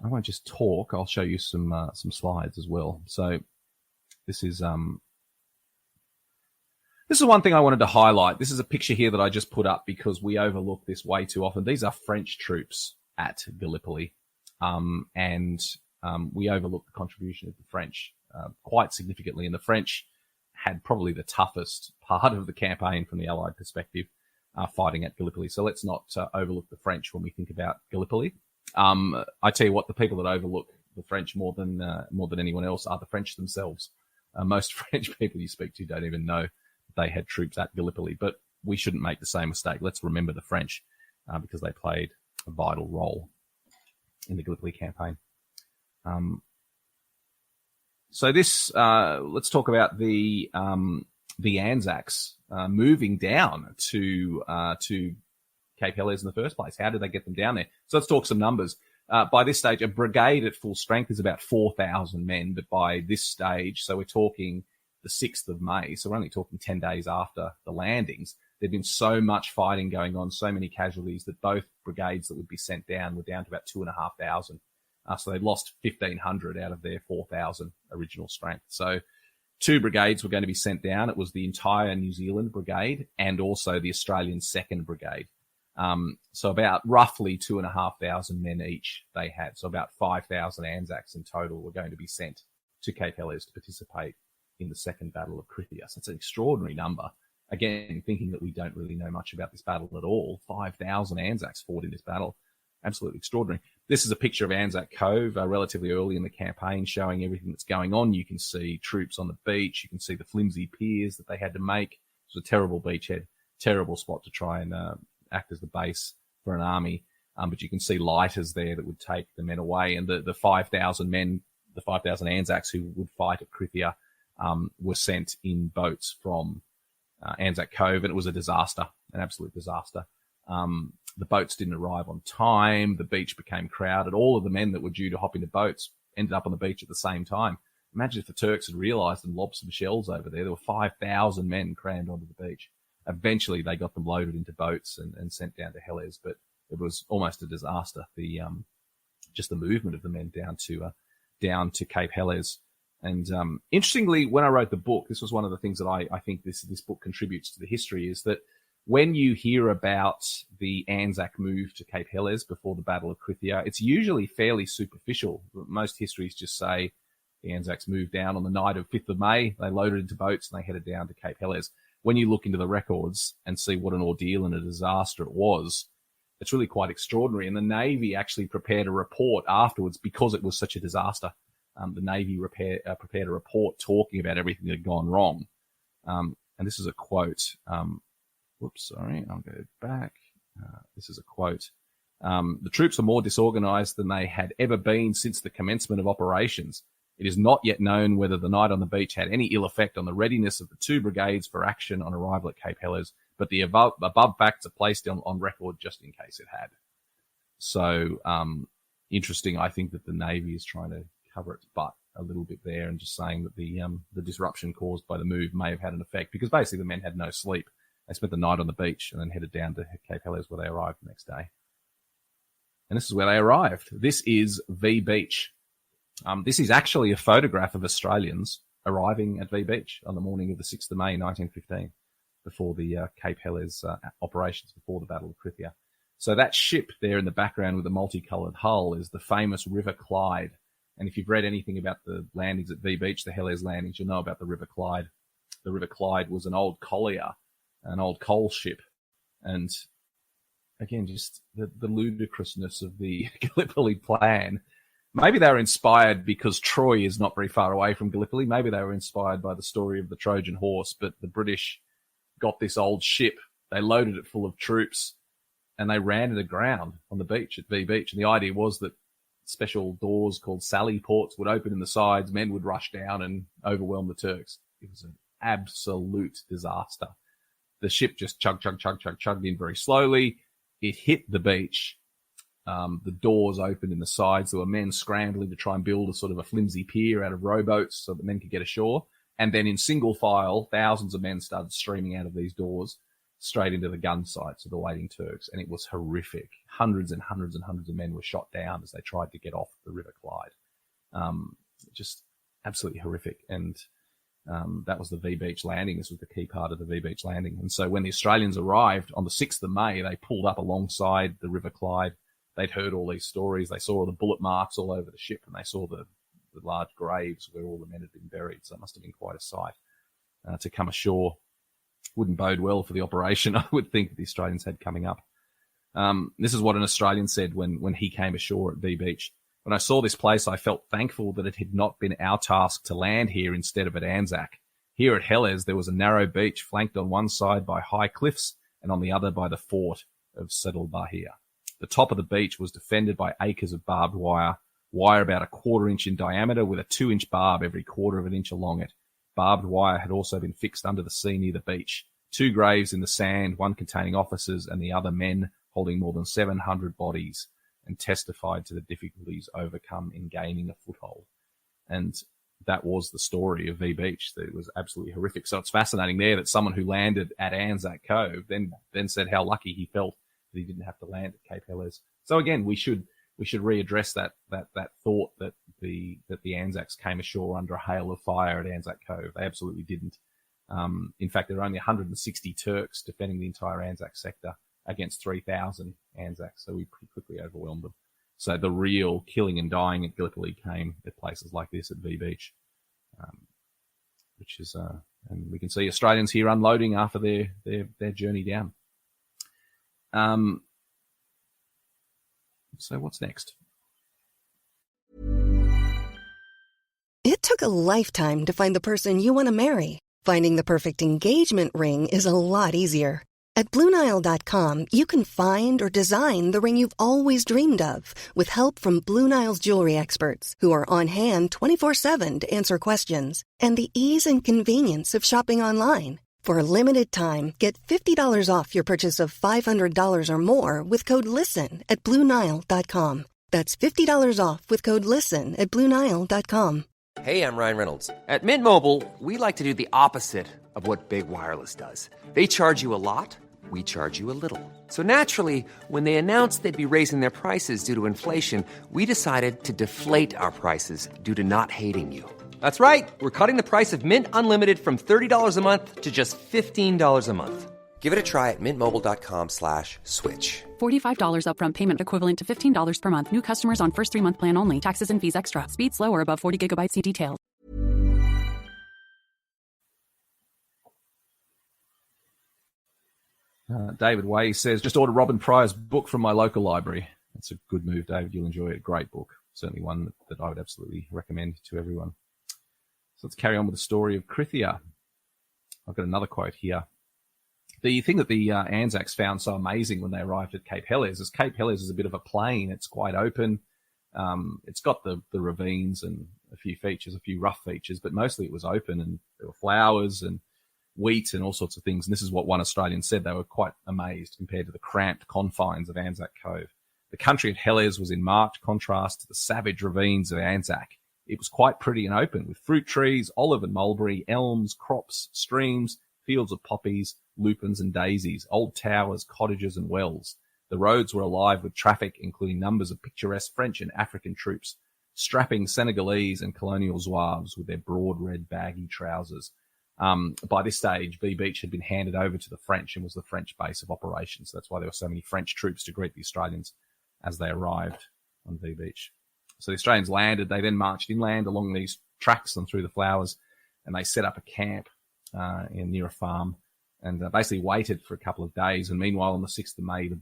won't just talk. I'll show you some slides as well. So this is one thing I wanted to highlight. This is a picture here that I just put up because we overlook this way too often. These are French troops at Gallipoli. We overlooked the contribution of the French quite significantly. And the French had probably the toughest part of the campaign from the Allied perspective, fighting at Gallipoli. So let's not overlook the French when we think about Gallipoli. I tell you what, the people that overlook the French more than anyone else are the French themselves. Most French people you speak to don't even know they had troops at Gallipoli, but we shouldn't make the same mistake. Let's remember the French because they played a vital role in the Gallipoli campaign. So this, let's talk about the Anzacs moving down to Cape Helles in the first place. How did they get them down there? So let's talk some numbers. By this stage, a brigade at full strength is about 4,000 men, but by this stage, so we're talking the 6th of May, so we're only talking 10 days after the landings, there'd been so much fighting going on, so many casualties that both brigades that would be sent down were down to about 2,500. So they lost 1,500 out of their 4,000 original strength. So 2 brigades were going to be sent down. It was the entire New Zealand brigade and also the Australian 2nd Brigade. So about roughly 2,500 men each they had. So about 5,000 Anzacs in total were going to be sent to Cape Helles to participate in the Second Battle of Krithia. So it's an extraordinary number. Again, thinking that we don't really know much about this battle at all. 5,000 Anzacs fought in this battle. Absolutely extraordinary. This is a picture of Anzac Cove relatively early in the campaign, showing everything that's going on. You can see troops on the beach. You can see the flimsy piers that they had to make. It was a terrible beachhead, terrible spot to try and act as the base for an army. But you can see lighters there that would take the men away. And the 5,000 men, the 5,000 Anzacs who would fight at Krithia, were sent in boats from Anzac Cove, and it was a disaster, an absolute disaster. The boats didn't arrive on time. The beach became crowded. All of the men that were due to hop into boats ended up on the beach at the same time. Imagine if the Turks had realized and lobbed some shells over there. There were 5,000 men crammed onto the beach. Eventually, they got them loaded into boats and sent down to Helles, but it was almost a disaster. Just the movement of the men down to Cape Helles. And interestingly, when I wrote the book, this was one of the things that I think this book contributes to the history, is that when you hear about the Anzac move to Cape Helles before the Battle of Krithia, it's usually fairly superficial. Most histories just say the Anzacs moved down on the night of 5th of May, they loaded into boats and they headed down to Cape Helles. When you look into the records and see what an ordeal and a disaster it was, it's really quite extraordinary. And the Navy actually prepared a report afterwards because it was such a disaster. The Navy prepared a report talking about everything that had gone wrong. And this is a quote. I'll go back. This is a quote. The troops are more disorganized than they had ever been since the commencement of operations. It is not yet known whether the night on the beach had any ill effect on the readiness of the 2 brigades for action on arrival at Cape Helles, but the above facts are placed on record just in case it had. So, interesting. I think that the Navy is trying to cover its butt a little bit there and just saying that the disruption caused by the move may have had an effect, because basically the men had no sleep. They spent the night on the beach and then headed down to Cape Helles, where they arrived the next day. And this is where they arrived. This is V Beach. This is actually a photograph of Australians arriving at V Beach on the morning of the 6th of May, 1915, before the Cape Helles operations, before the Battle of Krithia. So that ship there in the background with the multicoloured hull is the famous River Clyde. And if you've read anything about the landings at V Beach, the Helles landings, you'll know about the River Clyde. The River Clyde was an old collier, an old coal ship. And again, just the ludicrousness of the Gallipoli plan. Maybe they were inspired because Troy is not very far away from Gallipoli. Maybe they were inspired by the story of the Trojan horse, but the British got this old ship. They loaded it full of troops and they ran it aground on the beach at V Beach. And the idea was that special doors called sally ports would open in the sides. Men would rush down and overwhelm the Turks. It was an absolute disaster. The ship just chugged in very slowly. It hit the beach. The doors opened in the sides. There were men scrambling to try and build a sort of a flimsy pier out of rowboats so that men could get ashore. And then in single file, thousands of men started streaming out of these doors straight into the gun sights of the waiting Turks. And it was horrific. Hundreds and hundreds and hundreds of men were shot down as they tried to get off the River Clyde. Just absolutely horrific. And that was the V Beach landing. This was the key part of the V Beach landing. And so when the Australians arrived on the 6th of May, they pulled up alongside the River Clyde they'd heard all these stories. They saw the bullet marks all over the ship, and they saw the large graves where all the men had been buried. So it must have been quite a sight to come ashore. Wouldn't bode well for the operation, I would think, the Australians had coming up. This is what an Australian said when he came ashore at V Beach. When I saw this place, I felt thankful that it had not been our task to land here instead of at Anzac. Here at Helles, there was a narrow beach flanked on one side by high cliffs and on the other by the fort of Settle Bahia. The top of the beach was defended by acres of barbed wire about a 1/4 inch in diameter with a 2-inch barb every 1/4 of an inch along it. Barbed wire had also been fixed under the sea near the beach. 2 graves in the sand, one containing officers and the other men, holding more than 700 bodies, and testified to the difficulties overcome in gaining a foothold. And that was the story of V Beach. It was absolutely horrific. So it's fascinating there that someone who landed at Anzac Cove then said how lucky he felt that he didn't have to land at Cape Helles. So again, we should readdress that thought that the Anzacs came ashore under a hail of fire at Anzac Cove. They absolutely didn't. In fact, there were only 160 Turks defending the entire Anzac sector against 3,000 Anzacs, so we pretty quickly overwhelmed them. So the real killing and dying at Gallipoli came at places like this at V Beach, which is, and we can see Australians here unloading after their journey down. So what's next? It took a lifetime to find the person you want to marry. Finding the perfect engagement ring is a lot easier. At BlueNile.com, you can find or design the ring you've always dreamed of with help from Blue Nile's jewelry experts who are on hand 24/7 to answer questions, and the ease and convenience of shopping online. For a limited time, get $50 off your purchase of $500 or more with code LISTEN at BlueNile.com. That's $50 off with code LISTEN at BlueNile.com. Hey, I'm Ryan Reynolds. At Mint Mobile, we like to do the opposite of what Big Wireless does. They charge you a lot, we charge you a little. So naturally, when they announced they'd be raising their prices due to inflation, we decided to deflate our prices due to not hating you. That's right. We're cutting the price of Mint Unlimited from $30 a month to just $15 a month. Give it a try at mintmobile.com/switch. $45 upfront payment equivalent to $15 per month. New customers on first 3-month plan only. Taxes and fees extra. Speed slower above 40 gigabytes. See details. David Way says, just ordered Robin Pryor's book from my local library. That's a good move, David. You'll enjoy it. Great book. Certainly one that I would absolutely recommend to everyone. So let's carry on with the story of Krithia. I've got another quote here. The thing that the Anzacs found so amazing when they arrived at Cape Helles is Cape Helles is a bit of a plain. It's quite open. It's got the ravines and a few rough features, but mostly it was open, and there were flowers and wheat and all sorts of things. And this is what one Australian said. They were quite amazed compared to the cramped confines of Anzac Cove. The country at Helles was in marked contrast to the savage ravines of Anzac. It was quite pretty and open, with fruit trees, olive and mulberry, elms, crops, streams, fields of poppies, lupins and daisies, old towers, cottages and wells. The roads were alive with traffic, including numbers of picturesque French and African troops, strapping Senegalese and colonial zouaves with their broad red baggy trousers. By this stage, V Beach had been handed over to the French and was the French base of operations. So that's why there were so many French troops to greet the Australians as they arrived on V Beach. So the Australians landed. They then marched inland along these tracks and through the flowers, and they set up a camp near a farm and basically waited for a couple of days. And meanwhile, on the 6th of May, the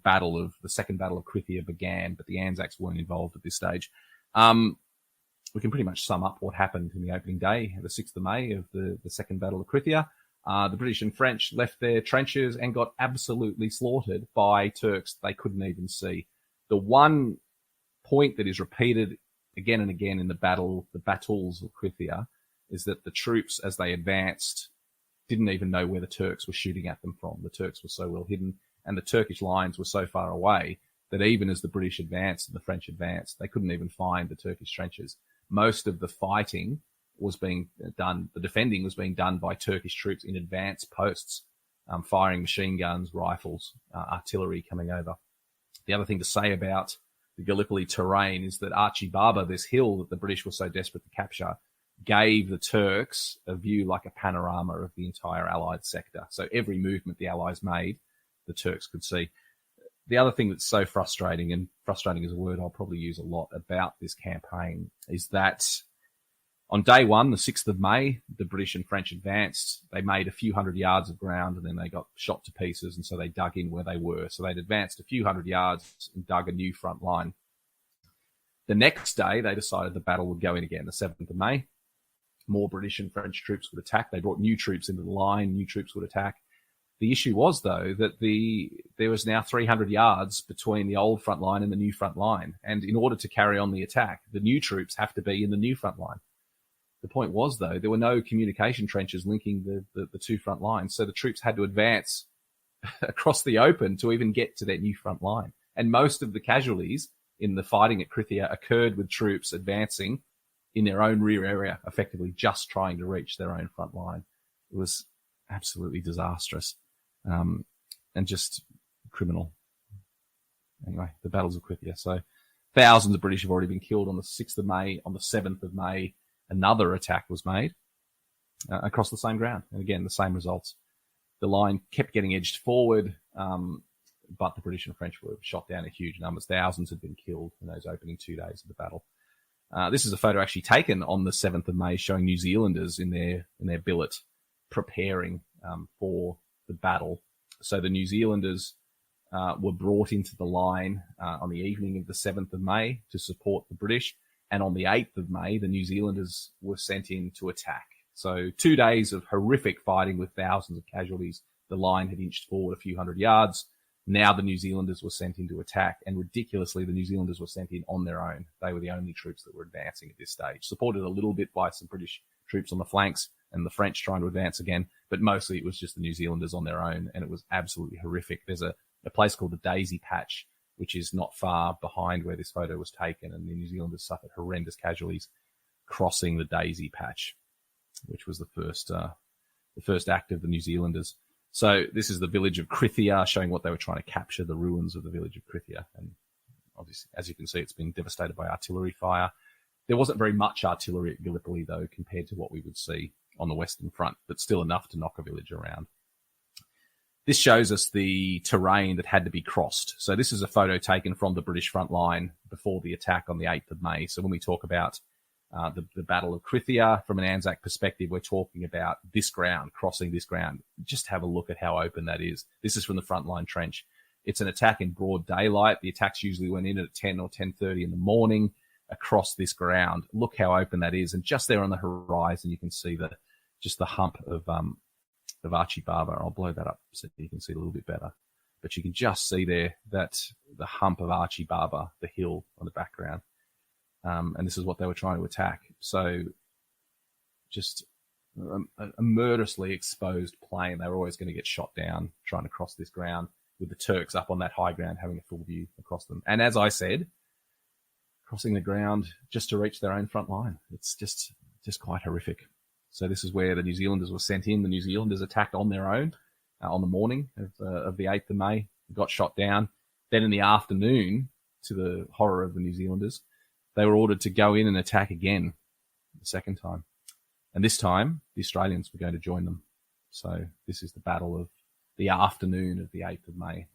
Second Battle of Krithia began, but the Anzacs weren't involved at this stage. We can pretty much sum up what happened in the opening day, the 6th of May of the Second Battle of Krithia. The British and French left their trenches and got absolutely slaughtered by Turks they couldn't even see. The one point that is repeated again and again in the battles of Krithia, is that the troops, as they advanced, didn't even know where the Turks were shooting at them from. The Turks were so well hidden, and the Turkish lines were so far away that even as the British advanced and the French advanced, they couldn't even find the Turkish trenches. Most of the fighting was being done, the defending was being done by Turkish troops in advanced posts, firing machine guns, rifles, artillery coming over. The other thing to say about the Gallipoli terrain is that Archie Barber, this hill that the British were so desperate to capture, gave the Turks a view like a panorama of the entire Allied sector. So every movement the Allies made, the Turks could see. the other thing that's so frustrating, and frustrating is a word I'll probably use a lot about this campaign, is that on day one, the 6th of May, the British and French advanced. They made a few hundred yards of ground and then they got shot to pieces, and so they dug in where they were. So they'd advanced a few hundred yards and dug a new front line. The next day, they decided the battle would go in again, the 7th of May. More British and French troops would attack. They brought new troops into the line, new troops would attack. The issue was, though, that there was now 300 yards between the old front line and the new front line. And in order to carry on the attack, the new troops have to be in the new front line. The point was, though, there were no communication trenches linking the two front lines. So the troops had to advance across the open to even get to their new front line. And most of the casualties in the fighting at Krithia occurred with troops advancing in their own rear area, effectively just trying to reach their own front line. It was absolutely disastrous, and just criminal. Anyway, the battles of Krithia. So thousands of British have already been killed on the 6th of May. On the 7th of May, another attack was made across the same ground. And again, the same results. The line kept getting edged forward, but the British and French were shot down in huge numbers. Thousands had been killed in those opening 2 days of the battle. This is a photo actually taken on the 7th of May showing New Zealanders in their billet preparing for the battle. So the New Zealanders were brought into the line on the evening of the 7th of May to support the British. And on the 8th of May, the New Zealanders were sent in to attack. So 2 days of horrific fighting with thousands of casualties. The line had inched forward a few hundred yards. Now the New Zealanders were sent in to attack, and ridiculously, the New Zealanders were sent in on their own. They were the only troops that were advancing at this stage, supported a little bit by some British troops on the flanks and the French trying to advance again, but mostly it was just the New Zealanders on their own, and it was absolutely horrific. There's a place called the Daisy Patch, which is not far behind where this photo was taken, and the New Zealanders suffered horrendous casualties crossing the Daisy Patch, which was the first act of the New Zealanders. So this is the village of Krithia, showing what they were trying to capture, the ruins of the village of Krithia. And obviously, as you can see, it's been devastated by artillery fire. There wasn't very much artillery at Gallipoli, though, compared to what we would see on the Western Front, but still enough to knock a village around. This shows us the terrain that had to be crossed. So this is a photo taken from the British front line before the attack on the 8th of May. So when we talk about the Battle of Krithia, from an Anzac perspective, we're talking about this ground, crossing this ground. Just have a look at how open that is. This is from the frontline trench. It's an attack in broad daylight. The attacks usually went in at 10 or 10:30 in the morning across this ground. Look how open that is. And just there on the horizon, you can see just the hump of Archie Barber. I'll blow that up so you can see it a little bit better. But you can just see there that the hump of Archie Barber, the hill on the background. And this is what they were trying to attack. So just a murderously exposed plain. They were always going to get shot down trying to cross this ground, with the Turks up on that high ground having a full view across them. And as I said, crossing the ground just to reach their own front line. It's just quite horrific. So this is where the New Zealanders were sent in. The New Zealanders attacked on their own on the morning of the 8th of May, got shot down. Then in the afternoon, to the horror of the New Zealanders, they were ordered to go in and attack again the second time. And this time, the Australians were going to join them. So this is the battle of the afternoon of the 8th of May,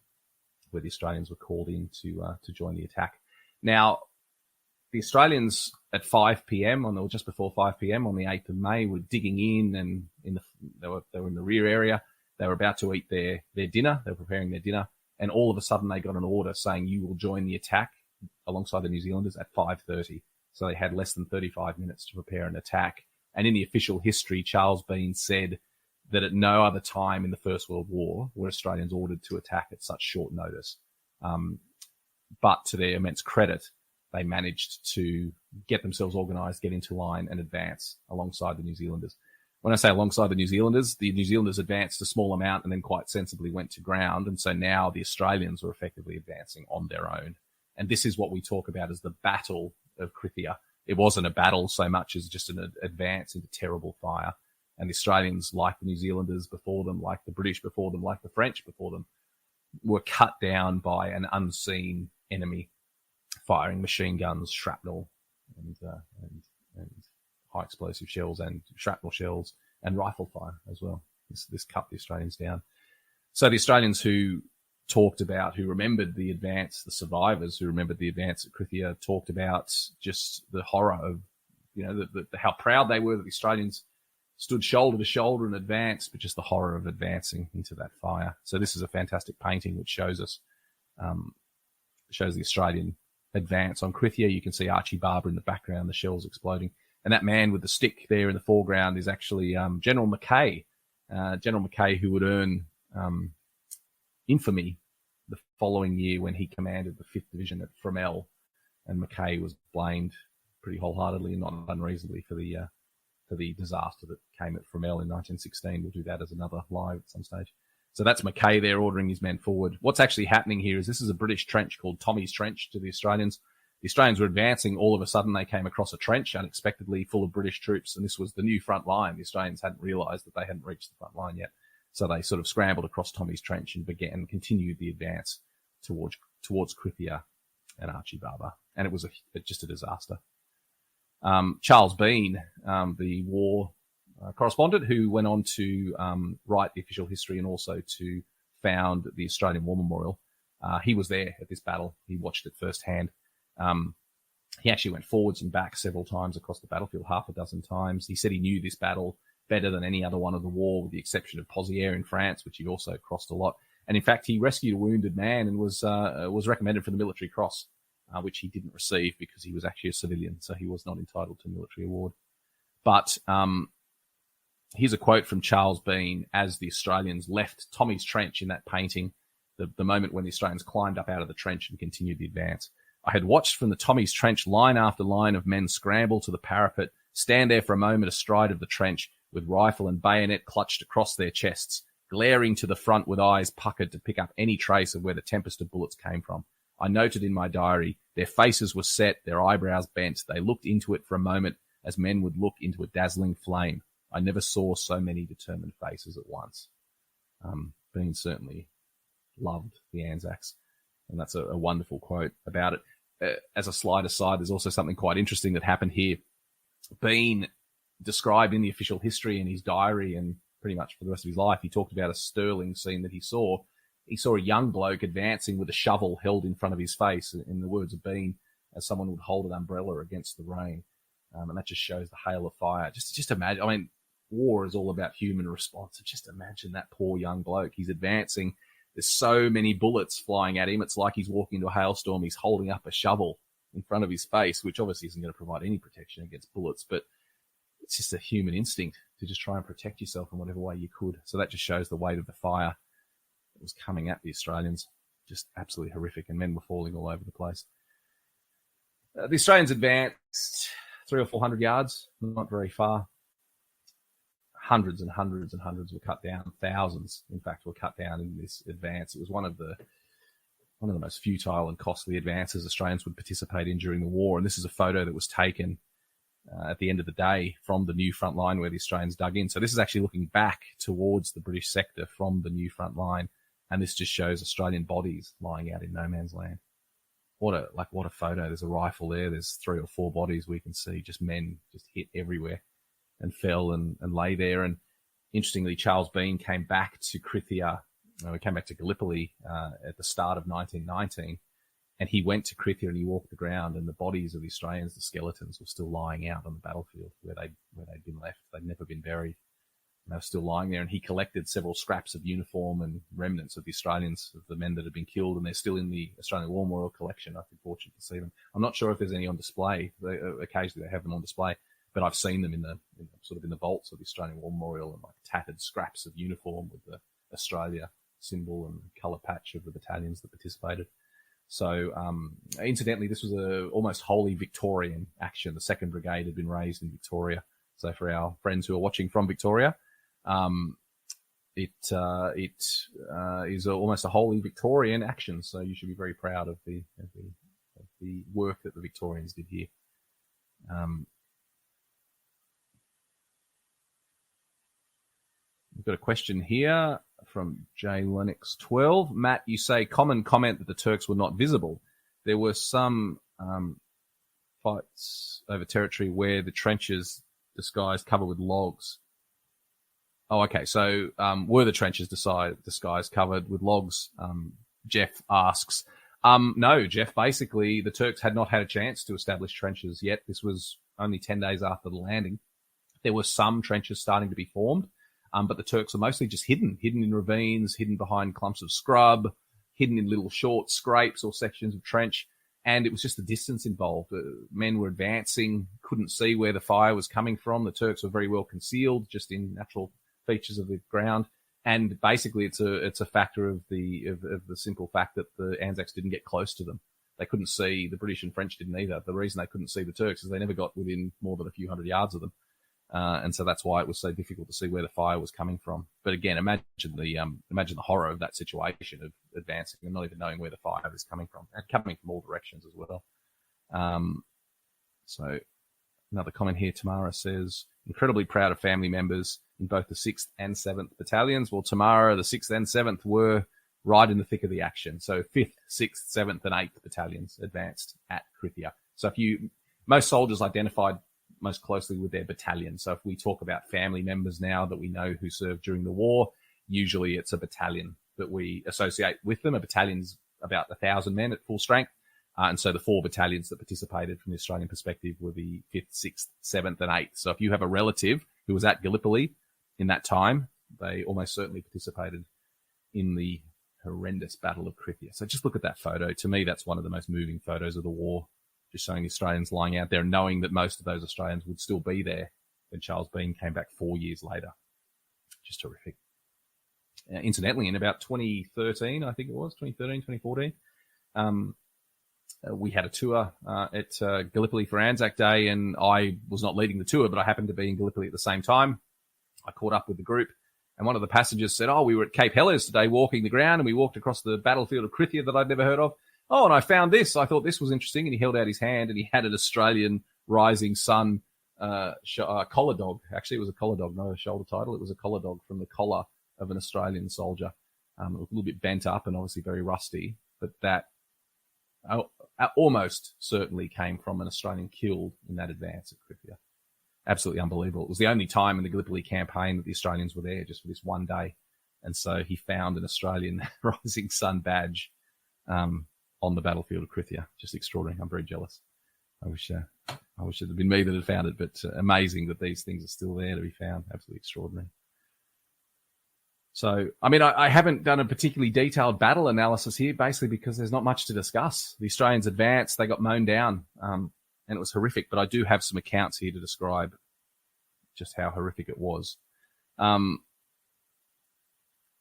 where the Australians were called in to join the attack. Now, the Australians at 5 p.m. or just before 5 p.m. on the 8th of May were digging in, and they were in the rear area. They were about to eat their dinner. They were preparing their dinner. And all of a sudden they got an order saying, you will join the attack alongside the New Zealanders at 5:30. So they had less than 35 minutes to prepare an attack. And in the official history, Charles Bean said that at no other time in the First World War were Australians ordered to attack at such short notice. But to their immense credit, they managed to get themselves organised, get into line and advance alongside the New Zealanders. When I say alongside the New Zealanders advanced a small amount and then quite sensibly went to ground. And so now the Australians were effectively advancing on their own. And this is what we talk about as the Battle of Krithia. It wasn't a battle so much as just an advance into terrible fire. And the Australians, like the New Zealanders before them, like the British before them, like the French before them, were cut down by an unseen enemy, firing machine guns, shrapnel, and high explosive shells and shrapnel shells and rifle fire as well. This cut the Australians down. So the Australians who talked about, who remembered the advance, the survivors who remembered the advance at Krithia, talked about just the horror of, how proud they were that the Australians stood shoulder to shoulder and advanced, but just the horror of advancing into that fire. So this is a fantastic painting which shows us, shows the Australian advance on Krithia. You can see Archie Barber in the background, the shells exploding. And that man with the stick there in the foreground is actually General Mackay. General Mackay, who would earn infamy the following year when he commanded the 5th Division at Fromelles. And Mackay was blamed pretty wholeheartedly and not unreasonably for the disaster that came at Fromelles in 1916. We'll do that as another live at some stage. So that's Mackay there ordering his men forward. What's actually happening here is this is a British trench called Tommy's Trench to the Australians. The Australians were advancing. All of a sudden, they came across a trench unexpectedly full of British troops, and this was the new front line. The Australians hadn't realised that they hadn't reached the front line yet. So they sort of scrambled across Tommy's Trench and continued the advance towards Krithia and Archie Barber. And it was just a disaster. Charles Bean, the war correspondent who went on to write the official history and also to found the Australian War Memorial, he was there at this battle. He watched it firsthand. He actually went forwards and back several times across the battlefield, half a dozen times. He said he knew this battle better than any other one of the war, with the exception of Pozières in France, which he also crossed a lot. And in fact, he rescued a wounded man and was recommended for the Military Cross, which he didn't receive because he was actually a civilian, so he was not entitled to a military award. But here's a quote from Charles Bean as the Australians left Tommy's Trench in that painting, the moment when the Australians climbed up out of the trench and continued the advance. I had watched from the Tommy's Trench line after line of men scramble to the parapet, stand there for a moment astride of the trench, with rifle and bayonet clutched across their chests, glaring to the front with eyes puckered to pick up any trace of where the tempest of bullets came from. I noted in my diary, their faces were set, their eyebrows bent. They looked into it for a moment as men would look into a dazzling flame. I never saw so many determined faces at once. Bean certainly loved the Anzacs, and that's a wonderful quote about it. As a slight aside, there's also something quite interesting that happened here. Bean described in the official history in his diary, and pretty much for the rest of his life, he talked about a sterling scene that he saw. He saw a young bloke advancing with a shovel held in front of his face, in the words of Bean, as someone would hold an umbrella against the rain. And that just shows the hail of fire. Just imagine, I mean, war is all about human response. Just imagine that poor young bloke. He's advancing. There's so many bullets flying at him. It's like he's walking into a hailstorm. He's holding up a shovel in front of his face, which obviously isn't going to provide any protection against bullets, but it's just a human instinct to just try and protect yourself in whatever way you could. So that just shows the weight of the fire that was coming at the Australians. Just absolutely horrific, and men were falling all over the place. The Australians advanced 300 or 400 yards, not very far. Hundreds and hundreds and hundreds were cut down. Thousands, in fact, were cut down in this advance. It was one of the most futile and costly advances Australians would participate in during the war. And this is a photo that was taken at the end of the day from the new front line where the Australians dug in. So this is actually looking back towards the British sector from the new front line. And this just shows Australian bodies lying out in no man's land. What a photo. There's a rifle there. There's 3 or 4 bodies we can see, just men just hit everywhere and fell and lay there. And interestingly, Charles Bean came back to Krithia. We came back to Gallipoli at the start of 1919. And he went to Krithia and he walked the ground, and the bodies of the Australians, the skeletons, were still lying out on the battlefield where they'd been left. They'd never been buried. And they were still lying there. And he collected several scraps of uniform and remnants of the Australians, of the men that had been killed. And they're still in the Australian War Memorial collection. I've been fortunate to see them. I'm not sure if there's any on display. Occasionally they have them on display, but I've seen them in the vaults of the Australian War Memorial, and like tattered scraps of uniform with the Australia symbol and colour patch of the battalions that participated. So, incidentally, this was a almost wholly Victorian action. The 2nd Brigade had been raised in Victoria. So for our friends who are watching from Victoria, it is almost a wholly Victorian action. So you should be very proud of the work that the Victorians did here. We've got a question here from J Lennox 12. Matt, you say common comment that the Turks were not visible. There were some fights over territory where the trenches disguised covered with logs. Oh, okay. So were the trenches disguised covered with logs Jeff asks. No, Jeff, basically the Turks had not had a chance to establish trenches yet. This was only 10 days after the landing. There were some trenches starting to be formed, but the Turks were mostly just hidden in ravines, hidden behind clumps of scrub, hidden in little short scrapes or sections of trench. And it was just the distance involved. Men were advancing, couldn't see where the fire was coming from. The Turks were very well concealed, just in natural features of the ground. And basically, it's a factor of the simple fact that the Anzacs didn't get close to them. They couldn't see. The British and French didn't either. The reason they couldn't see the Turks is they never got within more than a few hundred yards of them. And so that's why it was so difficult to see where the fire was coming from. But again, imagine the horror of that situation of advancing and not even knowing where the fire is coming from, and coming from all directions as well. So another comment here, Tamara says, incredibly proud of family members in both the 6th and 7th battalions. Well, Tamara, the 6th and 7th were right in the thick of the action. So 5th, 6th, 7th and 8th battalions advanced at Krithia. So most soldiers identified most closely with their battalion. So if we talk about family members now that we know who served during the war, usually it's a battalion that we associate with them. A battalion's about 1,000 men at full strength. And so the 4 battalions that participated from the Australian perspective were the 5th, 6th, 7th and 8th. So if you have a relative who was at Gallipoli in that time, they almost certainly participated in the horrendous Battle of Krithia. So just look at that photo. To me, that's one of the most moving photos of the war. Just showing the Australians lying out there, knowing that most of those Australians would still be there when Charles Bean came back 4 years later. Just terrific. Incidentally, in about 2013, I think it was, 2014, we had a tour at Gallipoli for Anzac Day, and I was not leading the tour, but I happened to be in Gallipoli at the same time. I caught up with the group, and one of the passengers said, we were at Cape Helles today walking the ground, and we walked across the battlefield of Krithia that I'd never heard of. And I found this. I thought this was interesting. And he held out his hand and he had an Australian rising sun collar dog. Actually, it was a collar dog, not a shoulder title. It was a collar dog from the collar of an Australian soldier. It was a little bit bent up and obviously very rusty, but that almost certainly came from an Australian killed in that advance at Krithia. Absolutely unbelievable. It was the only time in the Gallipoli campaign that the Australians were there, just for this one day. And so he found an Australian rising sun badge on the battlefield of Krithia. Just extraordinary. I'm very jealous. I wish it had been me that had found it, but amazing that these things are still there to be found. Absolutely extraordinary. So, I haven't done a particularly detailed battle analysis here, basically because there's not much to discuss. The Australians advanced, they got mown down, and it was horrific, but I do have some accounts here to describe just how horrific it was.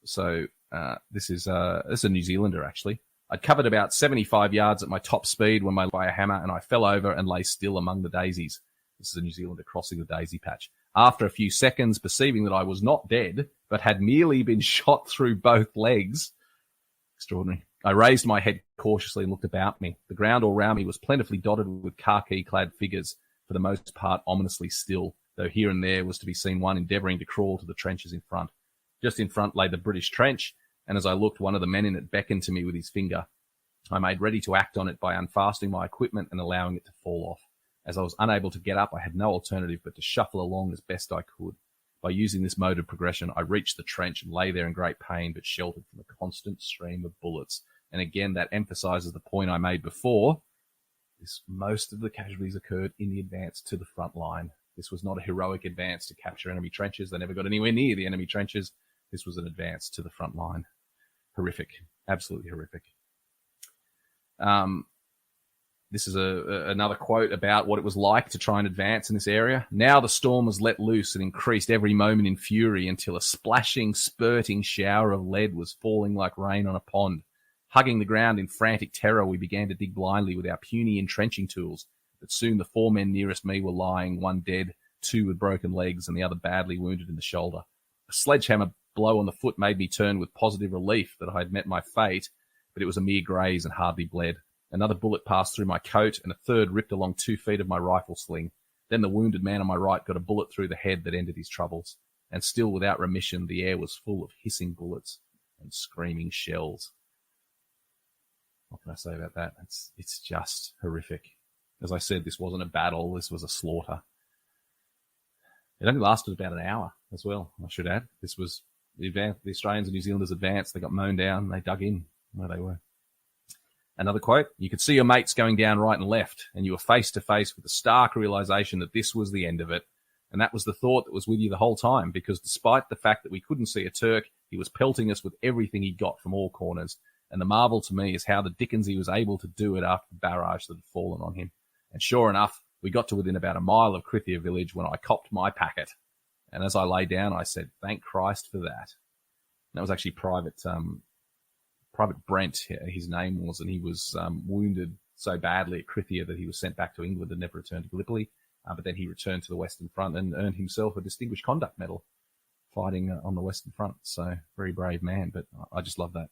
This is a New Zealander, actually. I'd covered about 75 yards at my top speed when by a hammer, and I fell over and lay still among the daisies. This is a New Zealander crossing the daisy patch. After a few seconds, perceiving that I was not dead, but had merely been shot through both legs. Extraordinary. I raised my head cautiously and looked about me. The ground all round me was plentifully dotted with khaki-clad figures, for the most part ominously still, though here and there was to be seen one endeavouring to crawl to the trenches in front. Just in front lay the British trench, and as I looked, one of the men in it beckoned to me with his finger. I made ready to act on it by unfastening my equipment and allowing it to fall off. As I was unable to get up, I had no alternative but to shuffle along as best I could. By using this mode of progression, I reached the trench and lay there in great pain, but sheltered from a constant stream of bullets. And again, that emphasises the point I made before. Most of the casualties occurred in the advance to the front line. This was not a heroic advance to capture enemy trenches. They never got anywhere near the enemy trenches. This was an advance to the front line. Horrific. Absolutely horrific. This is another quote about what it was like to try and advance in this area. Now the storm was let loose and increased every moment in fury until a splashing, spurting shower of lead was falling like rain on a pond. Hugging the ground in frantic terror, we began to dig blindly with our puny entrenching tools. But soon the 4 men nearest me were lying, one dead, 2 with broken legs, and the other badly wounded in the shoulder. A sledgehammer blow on the foot made me turn with positive relief that I had met my fate, but it was a mere graze and hardly bled. Another bullet passed through my coat, and a third ripped along 2 feet of my rifle sling. Then the wounded man on my right got a bullet through the head that ended his troubles. And still without remission, the air was full of hissing bullets and screaming shells. What can I say about that? It's just horrific. As I said, this wasn't a battle. This was a slaughter. It only lasted about an hour as well, I should add. This was the Australians and New Zealanders advanced. They got mown down. They dug in. where they were. Another quote, you could see your mates going down right and left, and you were face to face with the stark realization that this was the end of it. And that was the thought that was with you the whole time, because despite the fact that we couldn't see a Turk, he was pelting us with everything he got from all corners. And the marvel to me is how the dickens he was able to do it after the barrage that had fallen on him. And sure enough, we got to within about a mile of Krithia village when I copped my packet. And as I lay down, I said, thank Christ for that. And that was actually Private Brent, his name was, and he was wounded so badly at Krithia that he was sent back to England and never returned to Gallipoli. But then he returned to the Western Front and earned himself a Distinguished Conduct Medal fighting on the Western Front. So very brave man, but I just love that.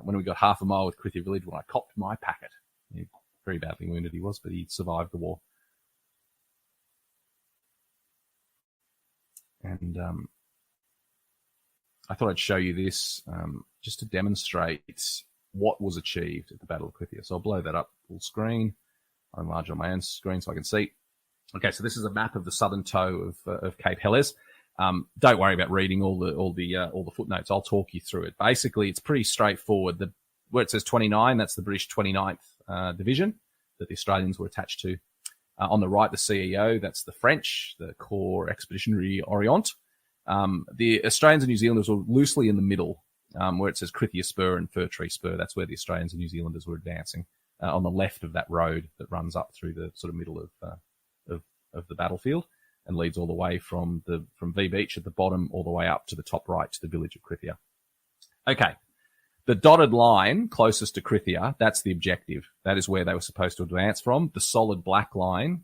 When we got half a mile with Krithia village, when I copped my packet, very badly wounded he was, but he survived the war. And I thought I'd show you this just to demonstrate what was achieved at the Battle of Krithia. So I'll blow that up full screen. I'll enlarge on my own screen so I can see. Okay, so this is a map of the southern toe of Cape Helles. Don't worry about reading all the footnotes. I'll talk you through it. Basically, it's pretty straightforward. Where it says 29, that's the British 29th Division that the Australians were attached to. On the right, the CEO, that's the French, the Corps Expeditionary Orient. The Australians and New Zealanders were loosely in the middle, where it says Krithia Spur and Fir Tree Spur. That's where the Australians and New Zealanders were advancing, on the left of that road that runs up through the sort of middle of the battlefield and leads all the way from V Beach at the bottom all the way up to the top right to the village of Krithia. Okay. The dotted line closest to Krithia, that's the objective. That is where they were supposed to advance from. The solid black line,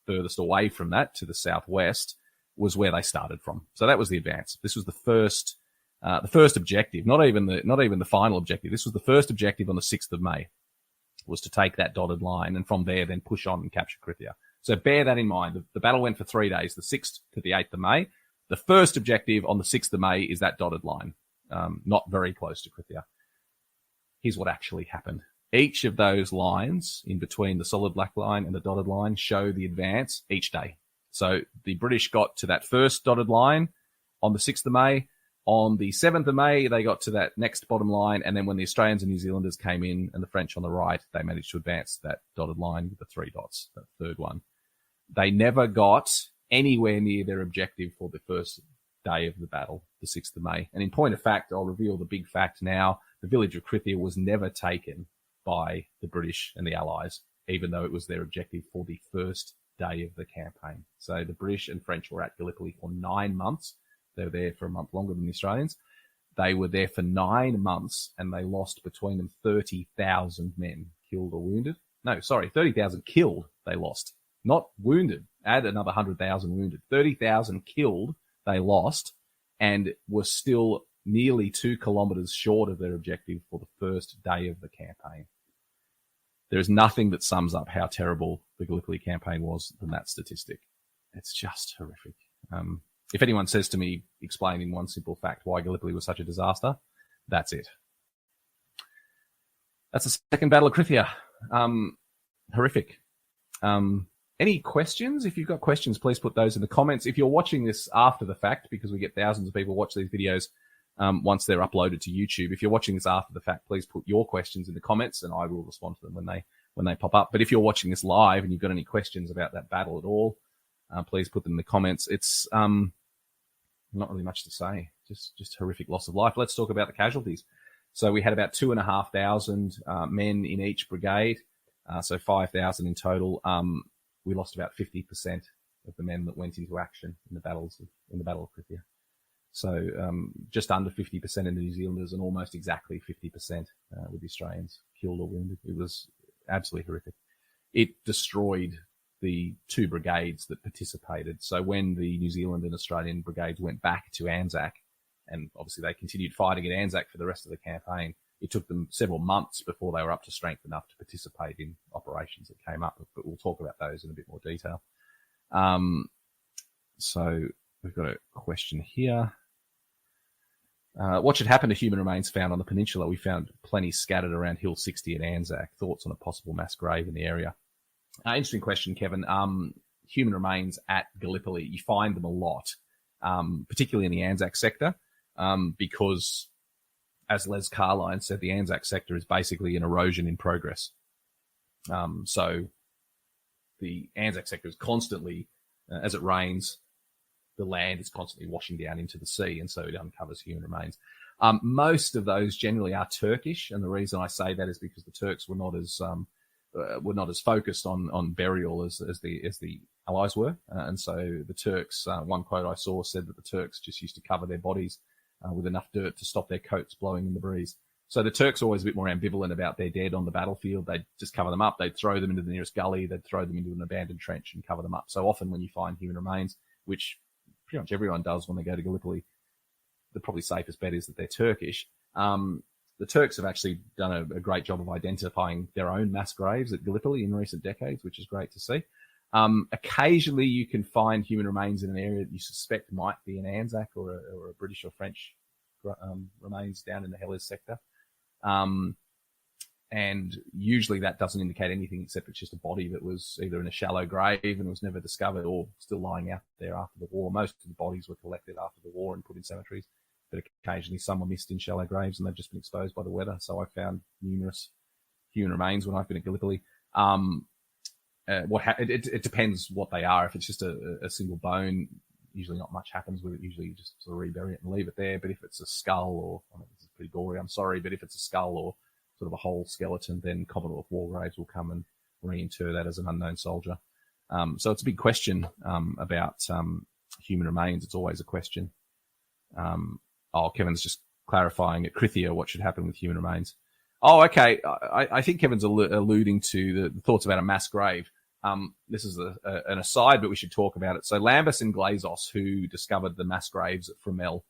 furthest away from that to the southwest, was where they started from. So that was the advance. This was the first objective, not even the final objective. This was the first objective on the 6th of May, was to take that dotted line and from there then push on and capture Krithia. So bear that in mind. The battle went for 3 days, the 6th to the 8th of May. The first objective on the 6th of May is that dotted line, not very close to Krithia. Here's what actually happened. Each of those lines in between the solid black line and the dotted line show the advance each day. So the British got to that first dotted line on the 6th of May. On the 7th of May, they got to that next bottom line. And then when the Australians and New Zealanders came in and the French on the right, they managed to advance that dotted line with the 3 dots, that third one. They never got anywhere near their objective for the first day of the battle, the 6th of May. And in point of fact, I'll reveal the big fact now. The village of Krithia was never taken by the British and the Allies, even though it was their objective for the first day of the campaign. So the British and French were at Gallipoli for 9 months. They were there for a month longer than the Australians. They were there for 9 months and they lost between them 30,000 men killed or wounded. No, sorry, 30,000 killed they lost. Not wounded. Add another 100,000 wounded. 30,000 killed they lost and were still nearly 2 kilometers short of their objective for the first day of the campaign. There is nothing that sums up how terrible the Gallipoli campaign was than that statistic. It's just horrific. If anyone says to me, explain in one simple fact why Gallipoli was such a disaster, that's it. That's the Second Battle of Krithia. Horrific. Any questions? If you've got questions, please put those in the comments. If you're watching this after the fact, because we get thousands of people watch these videos once they're uploaded to YouTube. If you're watching this after the fact, please put your questions in the comments and I will respond to them when they pop up. But if you're watching this live and you've got any questions about that battle at all, please put them in the comments. It's not really much to say. Just horrific loss of life. Let's talk about the casualties. So we had about 2,500 men in each brigade, so 5,000 in total. We lost about 50% of the men that went into action in the Battle of Krithia. So just under 50% in the New Zealanders and almost exactly 50% with the Australians killed or wounded. It was absolutely horrific. It destroyed the 2 brigades that participated. So when the New Zealand and Australian brigades went back to Anzac, and obviously they continued fighting at Anzac for the rest of the campaign, it took them several months before they were up to strength enough to participate in operations that came up, but we'll talk about those in a bit more detail. So we've got a question here. What should happen to human remains found on the peninsula? We found plenty scattered around Hill 60 at Anzac. Thoughts on a possible mass grave in the area? Interesting question, Kevin. Human remains at Gallipoli, you find them a lot, particularly in the Anzac sector, because as Les Carline said, the Anzac sector is basically an erosion in progress. So the Anzac sector is constantly, as it rains, the land is constantly washing down into the sea, and so it uncovers human remains. Most of those generally are Turkish, and the reason I say that is because the Turks were not as focused on burial as the Allies were, and so the Turks. One quote I saw said that the Turks just used to cover their bodies with enough dirt to stop their coats blowing in the breeze. So the Turks are always a bit more ambivalent about their dead on the battlefield. They'd just cover them up. They'd throw them into the nearest gully. They'd throw them into an abandoned trench and cover them up. So often when you find human remains, which pretty much everyone does when they go to Gallipoli, the probably safest bet is that they're Turkish. The Turks have actually done a great job of identifying their own mass graves at Gallipoli in recent decades, which is great to see. Occasionally you can find human remains in an area that you suspect might be an Anzac or a British or French remains down in the Helles sector. And usually that doesn't indicate anything except it's just a body that was either in a shallow grave and was never discovered or still lying out there after the war. Most of the bodies were collected after the war and put in cemeteries, but occasionally some were missed in shallow graves and they've just been exposed by the weather. So I found numerous human remains when I've been at Gallipoli. It depends what they are. If it's just a single bone, usually not much happens with it. Usually you just sort of rebury it and leave it there. But if it's a skull or, I mean, this is pretty gory, I'm sorry, but if it's a skull or sort of a whole skeleton, then Commonwealth War Graves will come and reinter that as an unknown soldier. So it's a big question about human remains. It's always a question. Kevin's just clarifying at Krithia what should happen with human remains. Oh, okay. I think Kevin's alluding to the thoughts about a mass grave. This is an aside, but we should talk about it. So Lambus and Glazos, who discovered the mass graves at Fromelles,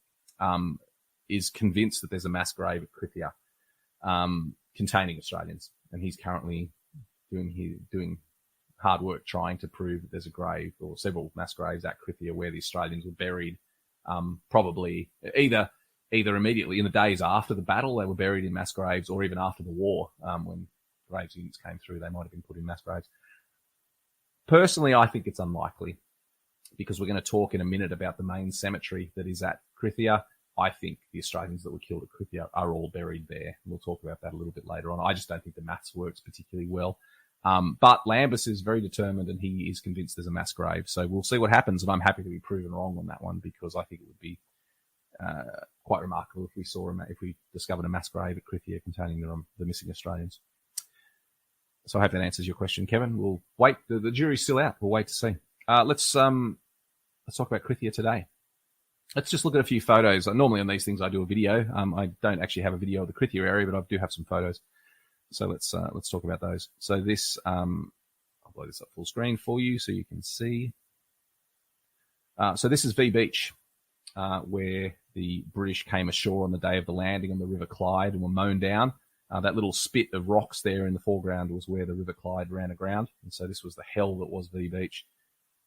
is convinced that there's a mass grave at Krithia containing Australians. And he's currently doing hard work trying to prove that there's a grave or several mass graves at Krithia where the Australians were buried, probably either immediately in the days after the battle, they were buried in mass graves, or even after the war, when graves units came through, they might have been put in mass graves. Personally, I think it's unlikely because we're going to talk in a minute about the main cemetery that is at Krithia. I think the Australians that were killed at Krithia are all buried there. We'll talk about that a little bit later on. I just don't think the maths works particularly well. But Lambus is very determined and he is convinced there's a mass grave. So we'll see what happens. And I'm happy to be proven wrong on that one because I think it would be quite remarkable if we discovered a mass grave at Krithia containing the missing Australians. So I hope that answers your question, Kevin. We'll wait. The jury's still out. We'll wait to see. Let's talk about Krithia today. Let's just look at a few photos. Normally on these things I do a video. I don't actually have a video of the Krithia area, but I do have some photos. So let's talk about those. So this, I'll blow this up full screen for you so you can see. So this is V Beach, where the British came ashore on the day of the landing on the River Clyde and were mown down. That little spit of rocks there in the foreground was where the River Clyde ran aground. And so this was the hell that was V Beach.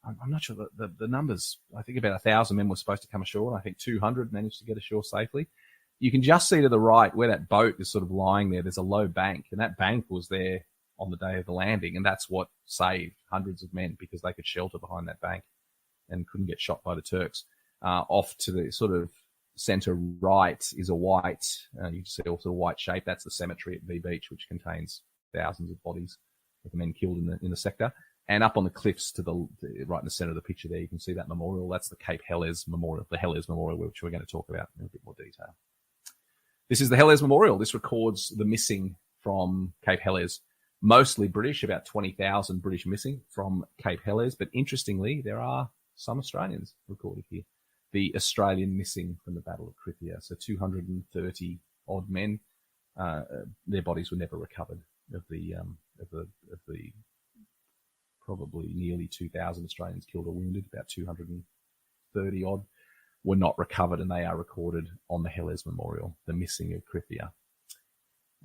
I'm not sure the numbers. I think about 1,000 men were supposed to come ashore, and I think 200 managed to get ashore safely. You can just see to the right where that boat is sort of lying there. There's a low bank, and that bank was there on the day of the landing, and that's what saved hundreds of men because they could shelter behind that bank and couldn't get shot by the Turks. Off to the sort of center right is a white, you can see also a white shape. That's the cemetery at V Beach, which contains thousands of bodies of the men killed in the sector. And up on the cliffs right in the center of the picture there, you can see that memorial. That's the Cape Helles Memorial, the Helles Memorial, which we're going to talk about in a bit more detail. This is the Helles Memorial. This records the missing from Cape Helles. Mostly British, about 20,000 British missing from Cape Helles. But interestingly, there are some Australians recorded here. The Australian missing from the Battle of Krithia. So 230 odd men. Their bodies were never recovered of the probably nearly 2,000 Australians killed or wounded. About 230 odd were not recovered, and they are recorded on the Helles Memorial, the missing of Krithia.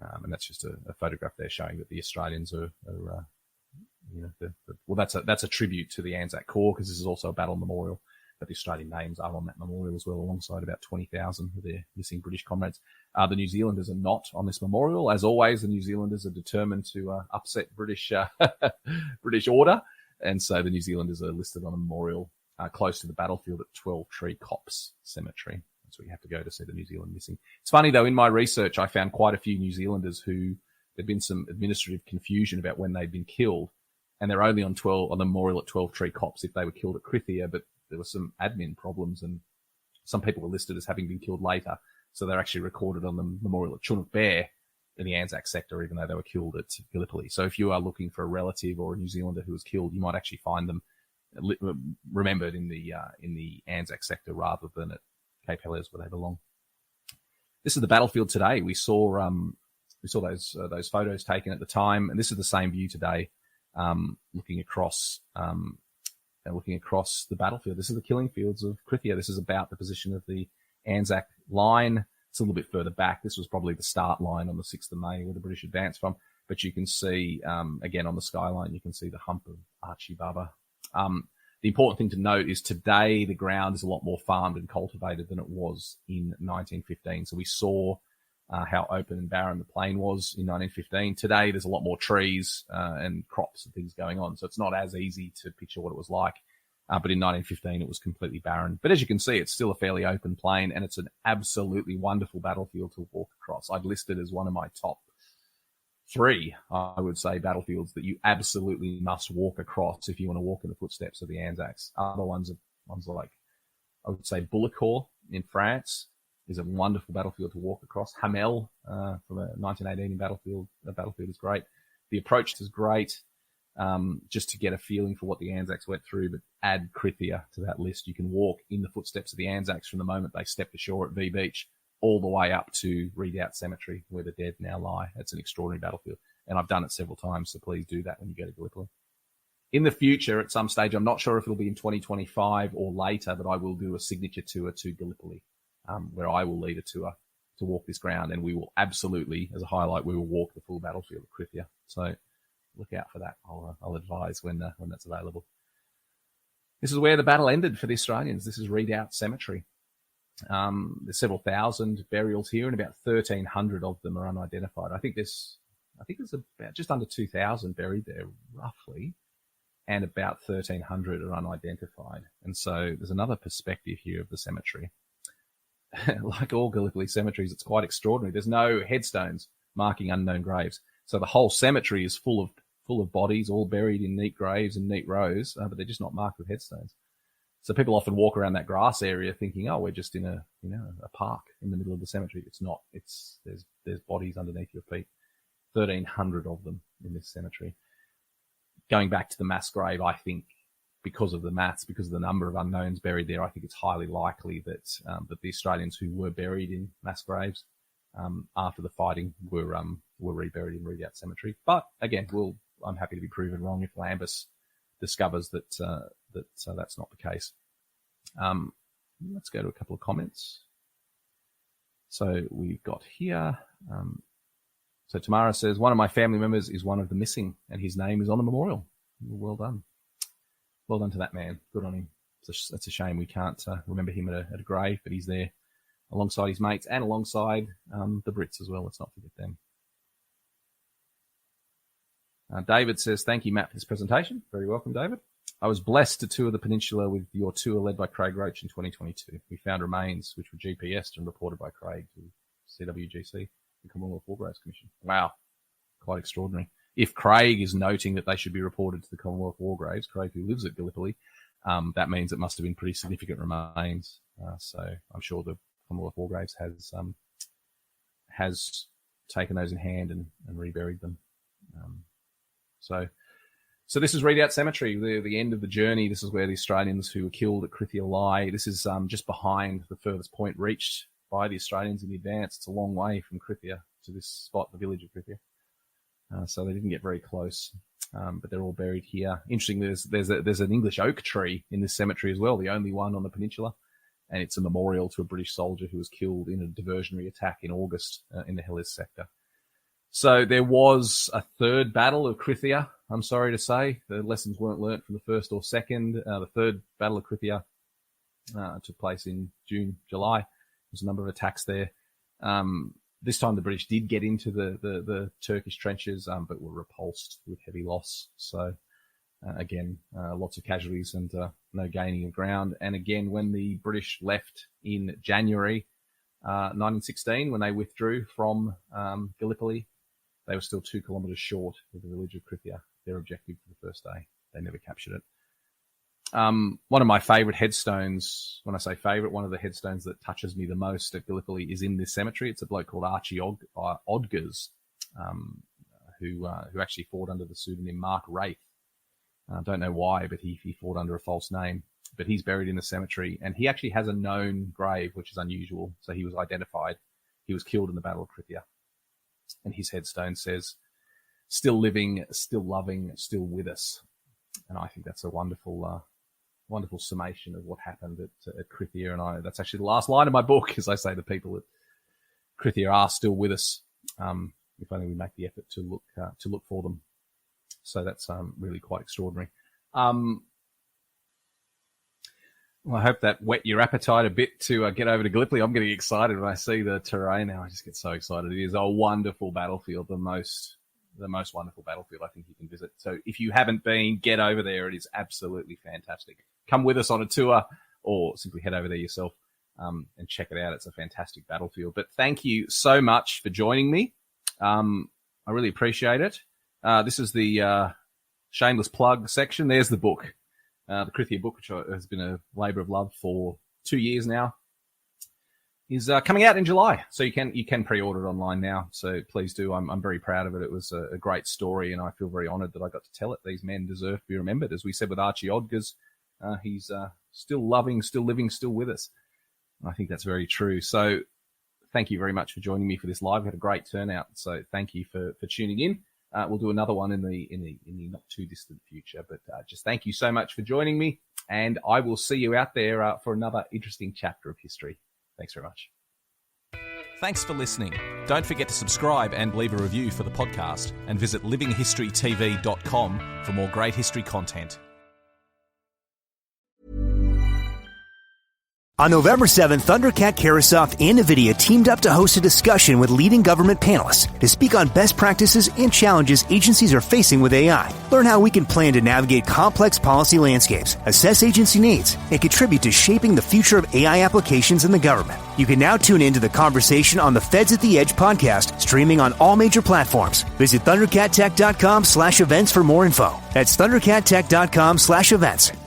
And that's just a photograph there showing that the Australians are that's a tribute to the Anzac Corps because this is also a battle memorial. But the Australian names are on that memorial as well, alongside about 20,000 of their missing British comrades. The New Zealanders are not on this memorial. As always, the New Zealanders are determined to upset British order. And so the New Zealanders are listed on a memorial close to the battlefield at 12 Tree Copse Cemetery. That's where you have to go to see the New Zealand missing. It's funny, though, in my research, I found quite a few New Zealanders who there'd been some administrative confusion about when they'd been killed, and they're only on the memorial at 12 Tree Copse if they were killed at Krithia, but there were some admin problems, and some people were listed as having been killed later, so they're actually recorded on the memorial at Chunuk Bair in the Anzac sector, even though they were killed at Gallipoli. So if you are looking for a relative or a New Zealander who was killed, you might actually find them remembered in the Anzac sector rather than at Cape Helles where they belong. This is the battlefield today. We saw those photos taken at the time, and this is the same view today, looking across the battlefield. This is the killing fields of Krithia. This is about the position of the Anzac line. It's a little bit further back. This was probably the start line on the 6th of May where the British advanced from. But you can see, again, on the skyline, you can see the hump of Archie Baba. The important thing to note is today the ground is a lot more farmed and cultivated than it was in 1915. So we saw how open and barren the plain was in 1915. Today there's a lot more trees and crops and things going on. So it's not as easy to picture what it was like. But in 1915, it was completely barren. But as you can see, it's still a fairly open plain, and it's an absolutely wonderful battlefield to walk across. I'd list it as one of my top 3, I would say, battlefields that you absolutely must walk across if you want to walk in the footsteps of the Anzacs. Other ones are like, I would say, Bullecourt in France is a wonderful battlefield to walk across. Hamel from a 1918 battlefield. The battlefield is great. The approach is great. Just to get a feeling for what the Anzacs went through, but add Krithia to that list. You can walk in the footsteps of the Anzacs from the moment they stepped ashore at V Beach all the way up to Redoubt Cemetery, where the dead now lie. It's an extraordinary battlefield, and I've done it several times, so please do that when you go to Gallipoli. In the future, at some stage, I'm not sure if it'll be in 2025 or later, but I will do a signature tour to Gallipoli, where I will lead a tour to walk this ground, and we will absolutely, as a highlight, we will walk the full battlefield of Krithia. So look out for that. I'll advise when that's available. This is where the battle ended for the Australians. This is Redoubt Cemetery. There's several thousand burials here, and about 1,300 of them are unidentified. I think there's about just under 2,000 buried there, roughly, and about 1,300 are unidentified. And so there's another perspective here of the cemetery. Like all Gallipoli cemeteries, it's quite extraordinary. There's no headstones marking unknown graves. So the whole cemetery is full of bodies, all buried in neat graves and neat rows, but they're just not marked with headstones. So people often walk around that grass area thinking, oh, we're just in a park in the middle of the cemetery. It's not. There's bodies underneath your feet. 1,300 of them in this cemetery. Going back to the mass grave, I think because of the number of unknowns buried there, I think it's highly likely that the Australians who were buried in mass graves after the fighting were reburied in Redoubt Cemetery. But again, I'm happy to be proven wrong if Lambus discovers that that's not the case. Let's go to a couple of comments. So we've got here. So Tamara says, one of my family members is one of the missing, and his name is on the memorial. Well done. Well done to that man. Good on him. It's a shame we can't remember him at a grave, but he's there alongside his mates and alongside the Brits as well. Let's not forget them. David says, thank you, Matt, for this presentation. Very welcome, David. I was blessed to tour the peninsula with your tour led by Craig Roach in 2022. We found remains which were GPSed and reported by Craig to CWGC, the Commonwealth War Graves Commission. Wow, quite extraordinary. If Craig is noting that they should be reported to the Commonwealth War Graves, Craig who lives at Gallipoli, that means it must have been pretty significant remains. So I'm sure the Commonwealth War Graves has taken those in hand and reburied them. So this is Redoubt Cemetery, the end of the journey. This is where the Australians who were killed at Krithia lie. This is just behind the furthest point reached by the Australians in the advance. It's a long way from Krithia to this spot, the village of Krithia. So they didn't get very close, but they're all buried here. Interesting, there's an English oak tree in this cemetery as well, the only one on the peninsula, and it's a memorial to a British soldier who was killed in a diversionary attack in August in the Helles sector. So there was a third battle of Krithia, I'm sorry to say. The lessons weren't learnt from the first or second. The third battle of Krithia took place in June, July. There's a number of attacks there. This time the British did get into the Turkish trenches, but were repulsed with heavy loss. So again, lots of casualties and no gaining of ground. And again, when the British left in January, 1916, when they withdrew from Gallipoli, they were still 2 kilometres short of the village of Krithia, their objective for the first day. They never captured it. One of my favourite headstones, when I say favourite, one of the headstones that touches me the most at Gallipoli is in this cemetery. It's a bloke called Archie Odgers, who actually fought under the pseudonym Mark Wraith. I don't know why, but he fought under a false name. But he's buried in the cemetery, and he actually has a known grave, which is unusual. So he was identified. He was killed in the Battle of Krithia. And his headstone says, "Still living, still loving, still with us." And I think that's a wonderful summation of what happened at Krithia. And that's actually the last line of my book, as I say, the people at Krithia are still with us. If only we make the effort to look for them. So that's really quite extraordinary. Well, I hope that whet your appetite a bit to get over to Gallipoli. I'm getting excited when I see the terrain now. I just get so excited. It is a wonderful battlefield, the most wonderful battlefield I think you can visit. So if you haven't been, get over there. It is absolutely fantastic. Come with us on a tour, or simply head over there yourself and check it out. It's a fantastic battlefield. But thank you so much for joining me. I really appreciate it. This is the shameless plug section. There's the book. The Krithia book, which has been a labour of love for 2 years now, is coming out in July. So you can pre-order it online now. So please do. I'm very proud of it. It was a great story, and I feel very honoured that I got to tell it. These men deserve to be remembered. As we said with Archie Odgers, he's still loving, still living, still with us. And I think that's very true. So thank you very much for joining me for this live. We had a great turnout. So thank you for tuning in. We'll do another one in the not too distant future, but just thank you so much for joining me, and I will see you out there for another interesting chapter of history. Thanks very much. Thanks for listening. Don't forget to subscribe and leave a review for the podcast, and visit livinghistorytv.com for more great history content. On November 7th, Thundercat, Karasoft, and NVIDIA teamed up to host a discussion with leading government panelists to speak on best practices and challenges agencies are facing with AI. Learn how we can plan to navigate complex policy landscapes, assess agency needs, and contribute to shaping the future of AI applications in the government. You can now tune into the conversation on the Feds at the Edge podcast, streaming on all major platforms. Visit thundercattech.com/events for more info. That's thundercattech.com/events.